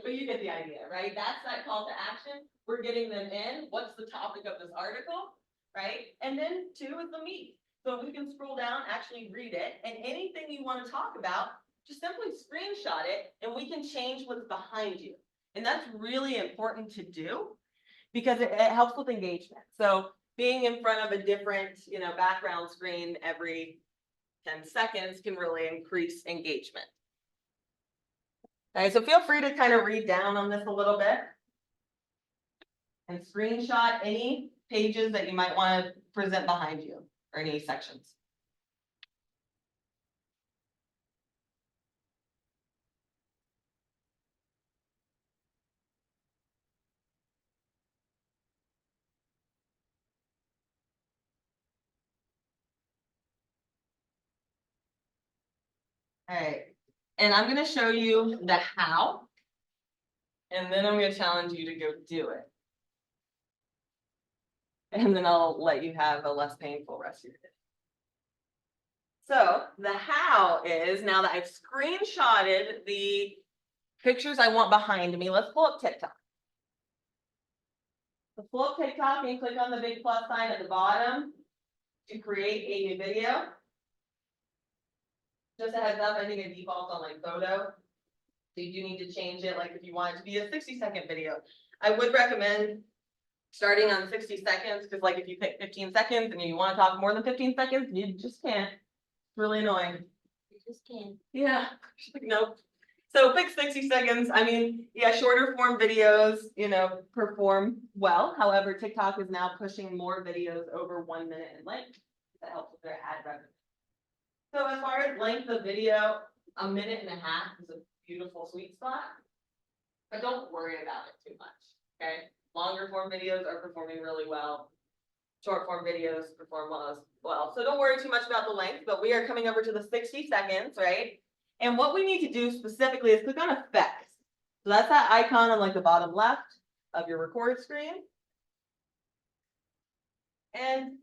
But you get the idea, right? That's that call to action. We're getting them in. What's the topic of this article, right? And then 2 is the meat. So we can scroll down, actually read it, and anything you want to talk about, just simply screenshot it and we can change what's behind you. And that's really important to do because it helps with engagement. So being in front of a different, background screen every 10 seconds can really increase engagement. Okay, so feel free to kind of read down on this a little bit and screenshot any pages that you might want to present behind you or any sections. All right, and I'm going to show you the how, and then I'm going to challenge you to go do it. And then I'll let you have a less painful rest of your day. So the how is, now that I've screenshotted the pictures I want behind me, let's pull up TikTok. So pull up TikTok and click on the big plus sign at the bottom to create a new video. Just a heads up, I think it defaults on like photo. So you do need to change it, like if you want it to be a 60-second video. I would recommend starting on 60 seconds, because like if you pick 15 seconds and you want to talk more than 15 seconds, you just can't. It's really annoying. You just can't. Yeah, nope. So pick 60 seconds. I mean, yeah, shorter form videos, perform well. However, TikTok is now pushing more videos over 1 minute in length. That helps with their ad revenue. So as far as length of video, 1.5 minutes is a beautiful sweet spot. But don't worry about it too much, okay? Longer form videos are performing really well. Short form videos perform well as well. So don't worry too much about the length, but we are coming over to the 60 seconds, right? And what we need to do specifically is click on effects. So that's that icon on like the bottom left of your record screen. And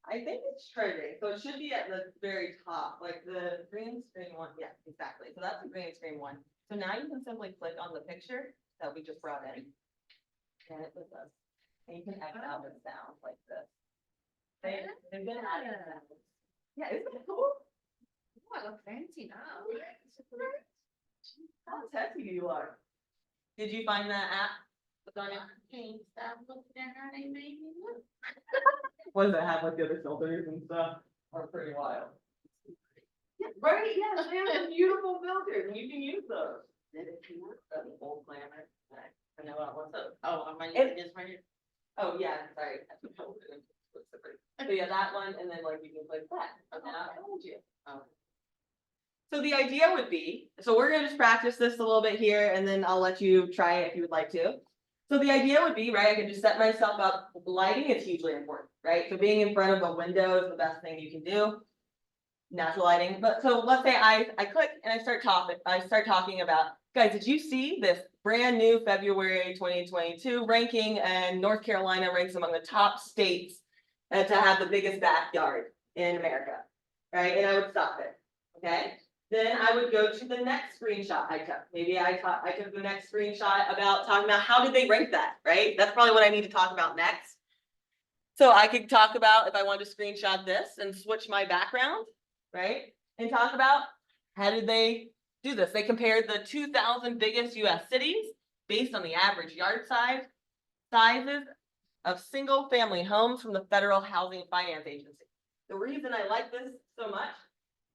I think it's trending, so it should be at the very top, like the green screen one. Yeah, exactly. So that's the green screen one. So now you can simply click on the picture that we just brought in. And it does. And you can X out the sound like this. They've been adding sounds. Yeah, isn't it cool? Oh, I look fancy now. How techy you are. Did you find that app? What's on it? Can't stop looking at how they made me look. What does it have, like the other filters and stuff? Are pretty wild. Yeah, right, yeah, they have some beautiful filters, and you can use those. That's an old glamour. I know what's up. Oh, am I And- using this right here? Oh, yeah, sorry. So yeah, that one, and then like you can click that. Okay, I told you. Oh. So the idea would be, so we're gonna just practice this a little bit here, and then I'll let you try it if you would like to. So the idea would be, right, I can just set myself up, lighting is hugely important, right? So being in front of a window is the best thing you can do. Natural lighting, but so let's say I click and I start talking about, guys, did you see this brand new February 2022 ranking, and North Carolina ranks among the top states to have the biggest backyard in America, right? And I would stop it, okay? Then I would go to the next screenshot I took. Maybe I took the next screenshot about talking about how did they rank that, right? That's probably what I need to talk about next. So I could talk about if I wanted to screenshot this and switch my background, right? And talk about how did they do this? They compared the 2,000 biggest US cities based on the average yard sizes of single family homes from the Federal Housing Finance Agency. The reason I like this so much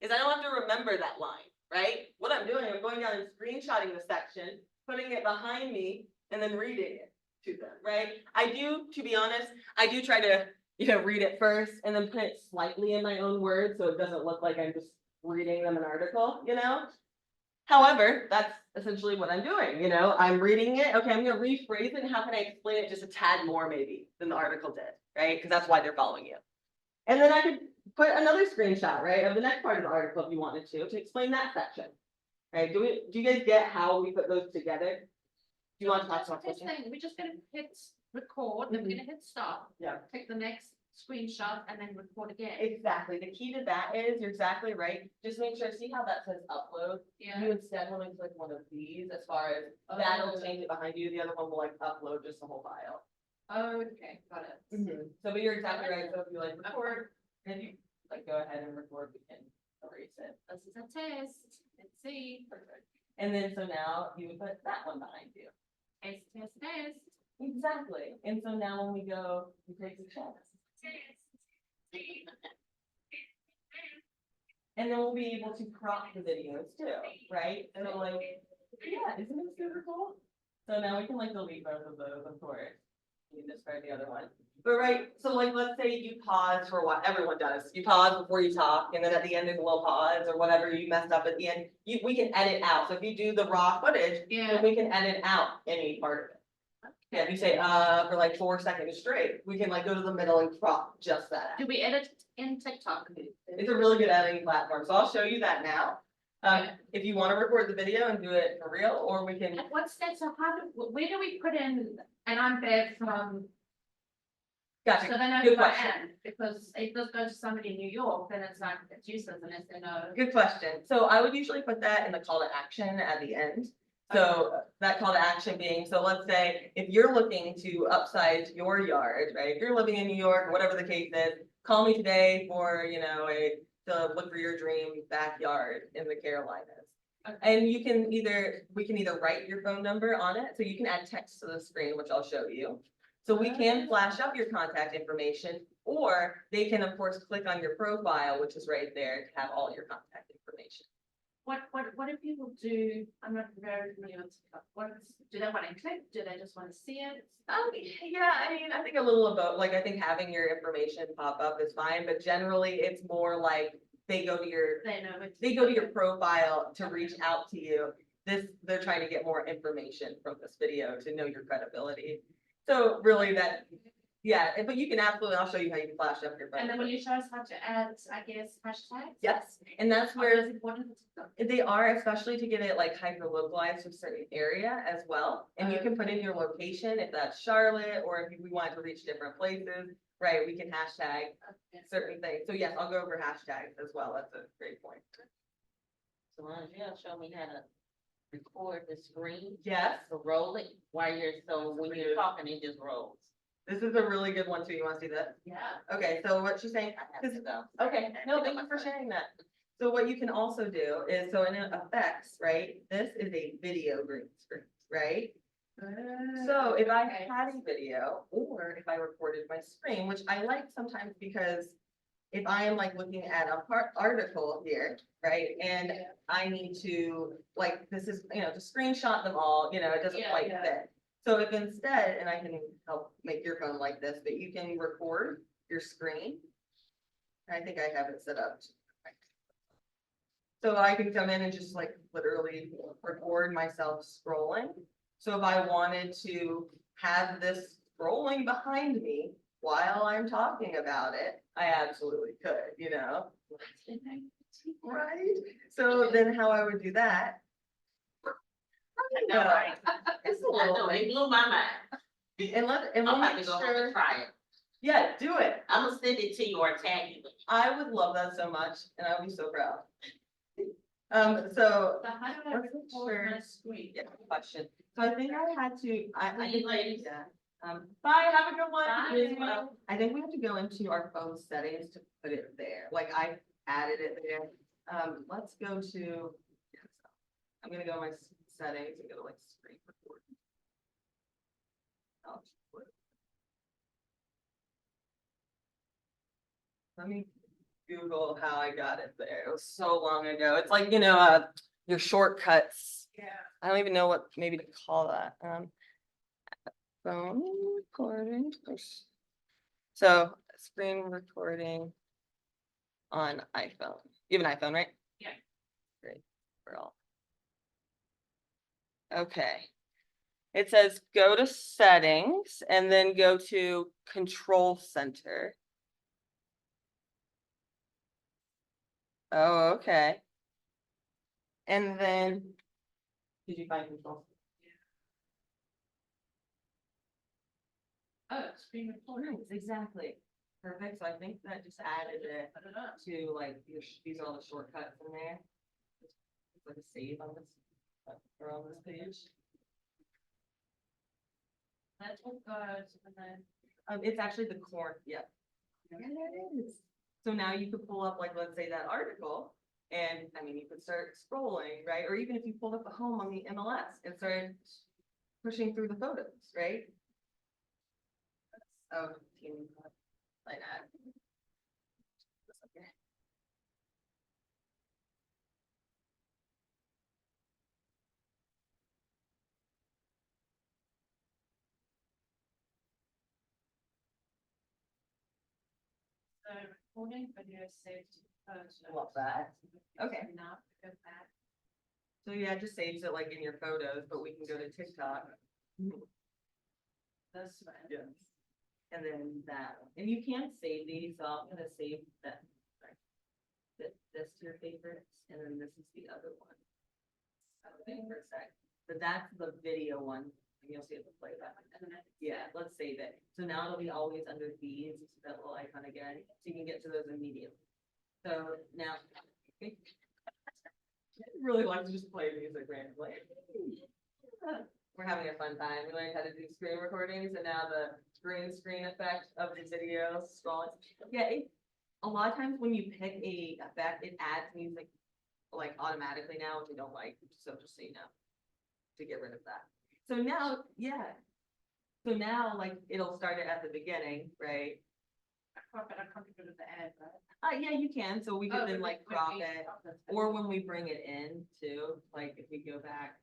is I don't have to remember that line, right? What I'm doing, I'm going down and screenshotting the section, putting it behind me, and then reading it to them, right? I do, to be honest, I do try to, read it first and then put it slightly in my own words so it doesn't look like I'm just reading them an article, However, that's essentially what I'm doing, I'm reading it, okay, I'm gonna rephrase it, and how can I explain it just a tad more maybe than the article did, right? Because that's why they're following you. And then I could put another screenshot, right, of the next part of the article if you wanted to explain that section. Right, do you guys get how we put those together? Do you want to talk about This this? thing, we're just gonna hit record, then we're gonna hit stop. Yeah. Take the next screenshot and then record again. Exactly, the key to that is, you're exactly right, just make sure, see how that says upload? Yeah. You instead want to click one of these, as far as that'll change it behind you, the other one will like upload just the whole file. Okay, got it. So, but you're exactly right, so if you like record, and you like go ahead and record, we can erase it. This is a test. Let's see. Perfect. And then, so now you would put that one behind you. Test. Exactly, and so now when we go, we take the check. And then we'll be able to crop the videos too, right? And I'm like, yeah, isn't it super cool? So now we can like delete both of those, of course. You can discard the other one. But right, so like, let's say you pause for what everyone does. You pause before you talk, and then at the end there's a little pause or whatever you messed up at the end. We can edit out. So if you do the raw footage, Yeah. then we can edit out any part of it. Yeah, if you say, for like 4 seconds straight, we can like go to the middle and crop just that out. Do we edit in TikTok? It's a really good editing platform, so I'll show you that now. If you wanna record the video and do it for real, or we can, At what stage, so where do we put in, and I'm bad from, so gotcha, they know good who I question. am, because if this goes to somebody in New York, then it's like, it's useless unless they know. Good question. So I would usually put that in the call to action at the end. So that call to action being, so let's say if you're looking to upsize your yard, right? If you're living in New York, or whatever the case is, call me today for, to look for your dream backyard in the Carolinas. And we can either write your phone number on it, so you can add text to the screen, which I'll show you. So we can flash up your contact information, or they can of course click on your profile, which is right there to have all your contact information. What do people do? I'm not very familiar with TikTok. Do they want to click? Do they just want to see it? Yeah, I mean, I think a little of both, like, I think having your information pop up is fine, but generally it's more like they go to your They know it. profile to reach out to you. they're trying to get more information from this video to know your credibility. So really that, yeah, but you can absolutely, I'll show you how you can flash up your phone. And then will you show us how to add, I guess, hashtags? Yes, and that's Are where those important to TikTok? they are, especially to get it like hyper localized to a certain area as well. And you can put in your location, if that's Charlotte, or if we want to reach different places, right, we can hashtag certain things. So yes, I'll go over hashtags as well, that's a great point. So Angela showed me how to record the screen. Yes, So roll it while you're, so when you're talking, it just rolls. this is a really good one too, you wanna see that? Yeah. Okay, so what she's saying, I have to go. okay, no, thank you for sharing that. So what you can also do is, so in effects, right, this is a video green screen, right? So if I had a video, or if I recorded my screen, which I like sometimes because if I am like looking at a article here, right, and I need to, like, this is, to screenshot them all, it doesn't quite fit. So if instead, and I can help make your phone like this, but you can record your screen. I think I have it set up. So I can come in and just like literally record myself scrolling. So if I wanted to have this scrolling behind me while I'm talking about it, I absolutely could, Right? So then how I would do that. I know, right? It's a I know, little it thing. blew my mind. And I'm we'll about make to go home sure, and try it. yeah, do it. I'm gonna send it to you or tag you. I would love that so much and I would be so proud. So, So how do I let's make record my sure- screen? yeah, question. So I think I had to, I See you think, ladies. yeah. Bye, have a good one. Bye. I think we have to go into our phone settings to put it there. Like I added it there. Let's go to, I'm gonna go to my settings and go to like screen recording. Oh, let me Google how I got it there. It was so long ago. It's like, your shortcuts. Yeah. I don't even know what maybe to call that. Phone recording. So screen recording on iPhone. You have an iPhone, right? Yeah. Great. We're all. Okay. It says go to settings and then go to control center. Oh, okay. And then, did you find control? Oh, screen recording. Nice, exactly. Perfect. So I think that just added it to like, these are all the shortcuts in there. It's like a save on this, or on this page. That all goes and then. It's actually the core, yeah. There it is. So now you could pull up, like, let's say that article, and I mean, you could start scrolling, right? Or even if you pulled up the home on the MLS and started pushing through the photos, right? Oh, team, like that. Okay. So recording video saved to photo. Love that. Okay. Now go back. So yeah, it just saves it like in your photos, but we can go to TikTok. This one. Yes. And then that, one. And you can save these, so I'm gonna save that. Sorry. This to your favorites, and then this is the other one. Okay, for a sec. But that's the video one, and you'll see it play that. Yeah, let's save it. So now it'll be always under these, that little icon again, so you can get to those immediately. So now. Okay. I really like to just play music randomly. We're having a fun time. We learned how to do screen recordings and now the green screen effect of the video scrolling. Yeah, a lot of times when you pick a effect, it adds music like automatically now, which I don't like, so just so you know, to get rid of that. So now, yeah. So now like it'll start it at the beginning, right? Crop it, I can't get rid of the ad, right? Yeah, you can, so we Oh, can then but like we crop can it, crop it. or when we bring it in too, like if we go back.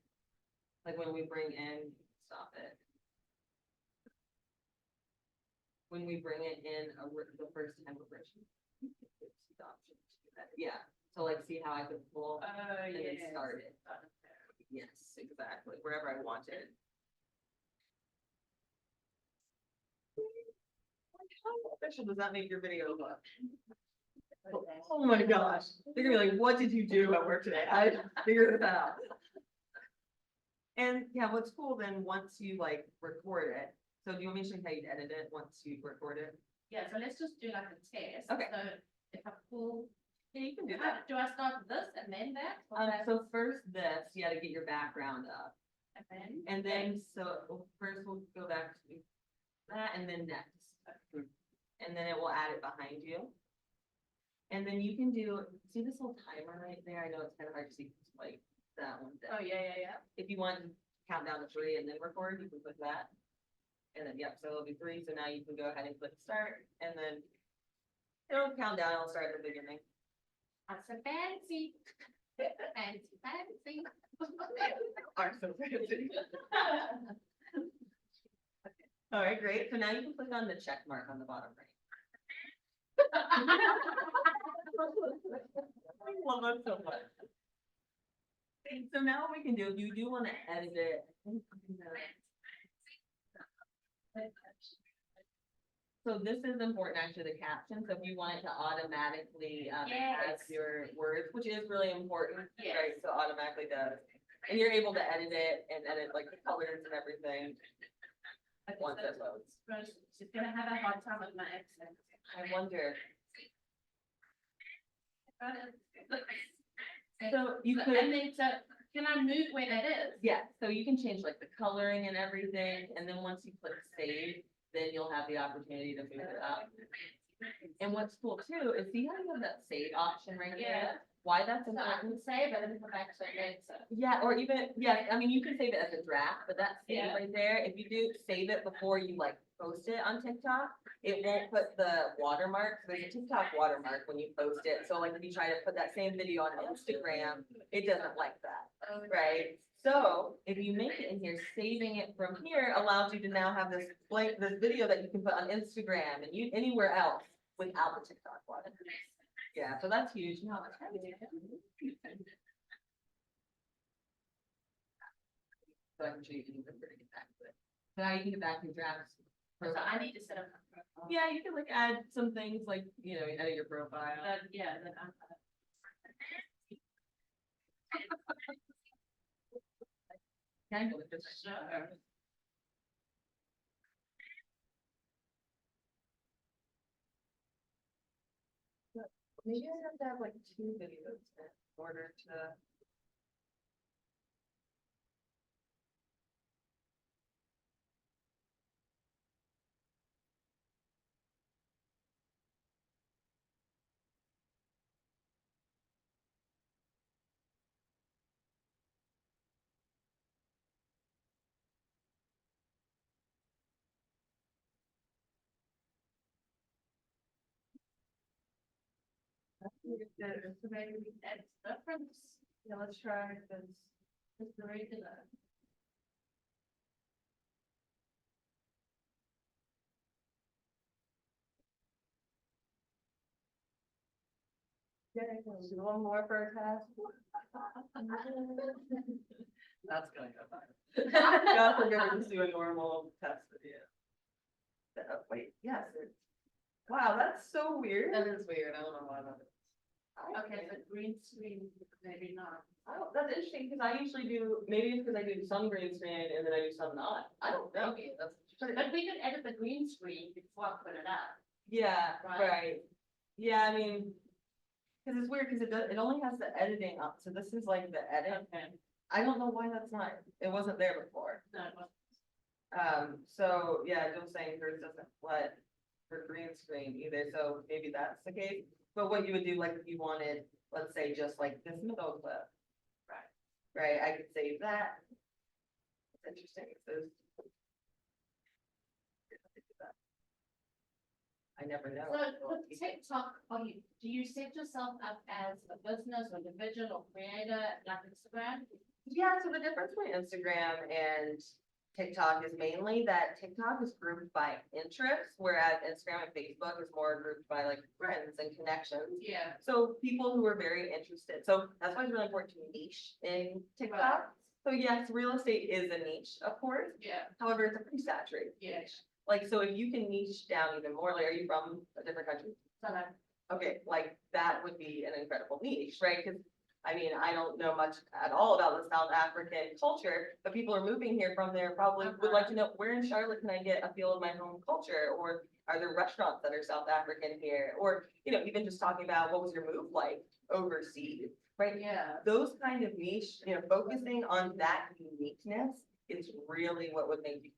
Like when we bring in, stop it. When we bring it in, the first time we're bridging. It's the option to do that. Yeah, so like see how I could pull Oh, and then yeah. start it. Yes, exactly, wherever I want it. How official does that make your video look? Oh my gosh, they're gonna be like, what did you do at work today? I figured it out. And yeah, what's cool then, once you like record it, so do you want me to show you how you edit it once you record it? Yeah, so let's just do like a test. Okay. So if I pull, Yeah, you can do that. do I start with this and then that? Or that- So first this, you gotta get your background up. And then, so first we'll go back to that and then next. And then it will add it behind you. And then you can do, see this little timer right there? I know it's kind of hard to see, like that one. Oh, yeah. If you want to count down to 3 and then record, you can click that. And then, yep, so it'll be 3, so now you can go ahead and click start, and then it'll count down, it'll start at the beginning. That's a fancy. Fancy. Are so fancy. All right, great, so now you can click on the check mark on the bottom right. I love it so much. So now what we can do, if you do want to edit it. So this is important, actually, the caption, so if you want it to automatically, have Yes. your words, which is really important, Yes. right, so automatically does. And you're able to edit it and edit like the colors and everything once it loads. She's gonna have a hard time with my accent. I wonder, so you And could, then, so can I move where that is? yeah, so you can change like the coloring and everything, and then once you click save, then you'll have the opportunity to move it up. And what's cool too, is see how you have that save option right Yeah. there? Why that's So I important? can save it and come back to it later. Yeah, or even, yeah, I mean, you can save it as a draft, but that save Yeah. right there, if you do save it before you like post it on TikTok, it won't put the watermark, there's a TikTok watermark when you post it, so like if you try to put that same video on Instagram, it doesn't like that, right? So if you make it in here, saving it from here allows you to now have this blank, this video that you can put on Instagram and you, anywhere else without the TikTok watermark. Yeah, so that's huge. You know how much time it is. So I can show you even where to get back to it. So now you can get back to your drafts. So I need to set up. my profile. Yeah, you can like add some things like, you know, edit your profile. Yeah, then I'm. Can I go with this? Sure. Maybe I have to have like 2 videos in order to. So maybe we add difference. Yeah, let's try this. Just the regular. Yeah, one more for a test. That's gonna go fine. God forbid we just do a normal test video. Wait, yes. Wow, that's so weird. That is weird. I don't know why that is. Okay, so green screen, maybe not. Oh, that's interesting, because I usually do, maybe it's because I do some green screen and then I do some not. I don't know. Okay. That's But we could edit the green screen before I put it up. yeah, Right. right. Yeah, I mean, because it's weird, because it only has the editing up, so this is like the edit. Okay. I don't know why that's not, it wasn't there before. No, it wasn't. So, yeah, Jill's saying hers doesn't let for green screen either, so maybe that's the case. But what you would do, like, if you wanted, let's say, just like this middle clip. Right. Right, I could save that. It's interesting, it says. I never know. So with TikTok, do you set yourself up as a business or individual or creator like Instagram? Yeah, so the difference between Instagram and TikTok is mainly that TikTok is grouped by interests, whereas Instagram and Facebook is more grouped by like friends and connections. Yeah. So people who are very interested, so that's why it's really important to niche in TikTok. So yes, real estate is a niche, of course. Yeah, However, it's a pretty saturated yeah. niche. Like, so if you can niche down even more, like, are you from a different country? So that, Okay, like, that would be an incredible niche, right? Cause I mean, I don't know much at all about the South African culture, but people are moving here from there, probably would like to know, where in Charlotte can I get a feel of my home culture? Or are there restaurants that are South African here? Or, even just talking about what was your move like overseas, right? Yeah, Those kind of niche, focusing on that uniqueness is really what would make you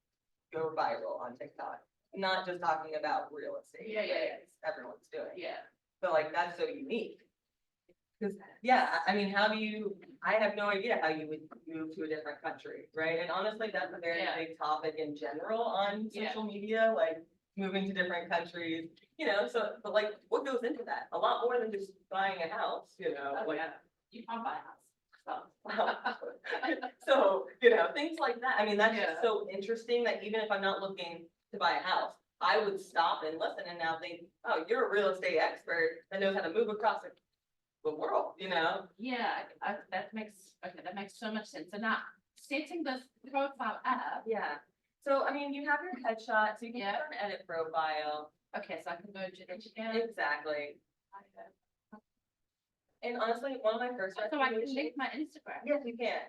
go viral on TikTok. Not just talking about real estate. Yeah, yeah, yeah. right? Everyone's doing, yeah. but like, that's so unique. Cause yeah, I mean, I have no idea how you would move to a different country, right? And honestly, that's a very Yeah. big topic in general on Yeah. social media, like moving to different countries, so, but like, what goes into that? A lot more than just buying a house, Oh, like. yeah. You can't buy a house. So, things like that. I mean, that's Yeah. just so interesting that even if I'm not looking to buy a house, I would stop and listen and now think, oh, you're a real estate expert that knows how to move across the world, yeah, that makes so much sense. And now, setting this profile up, Yeah. So, I mean, you have your headshot, so you can Yeah. go and edit profile. okay, so I can go to Instagram. Exactly. And honestly, one of my first So I can recommendations. link my Instagram. Yes, you can.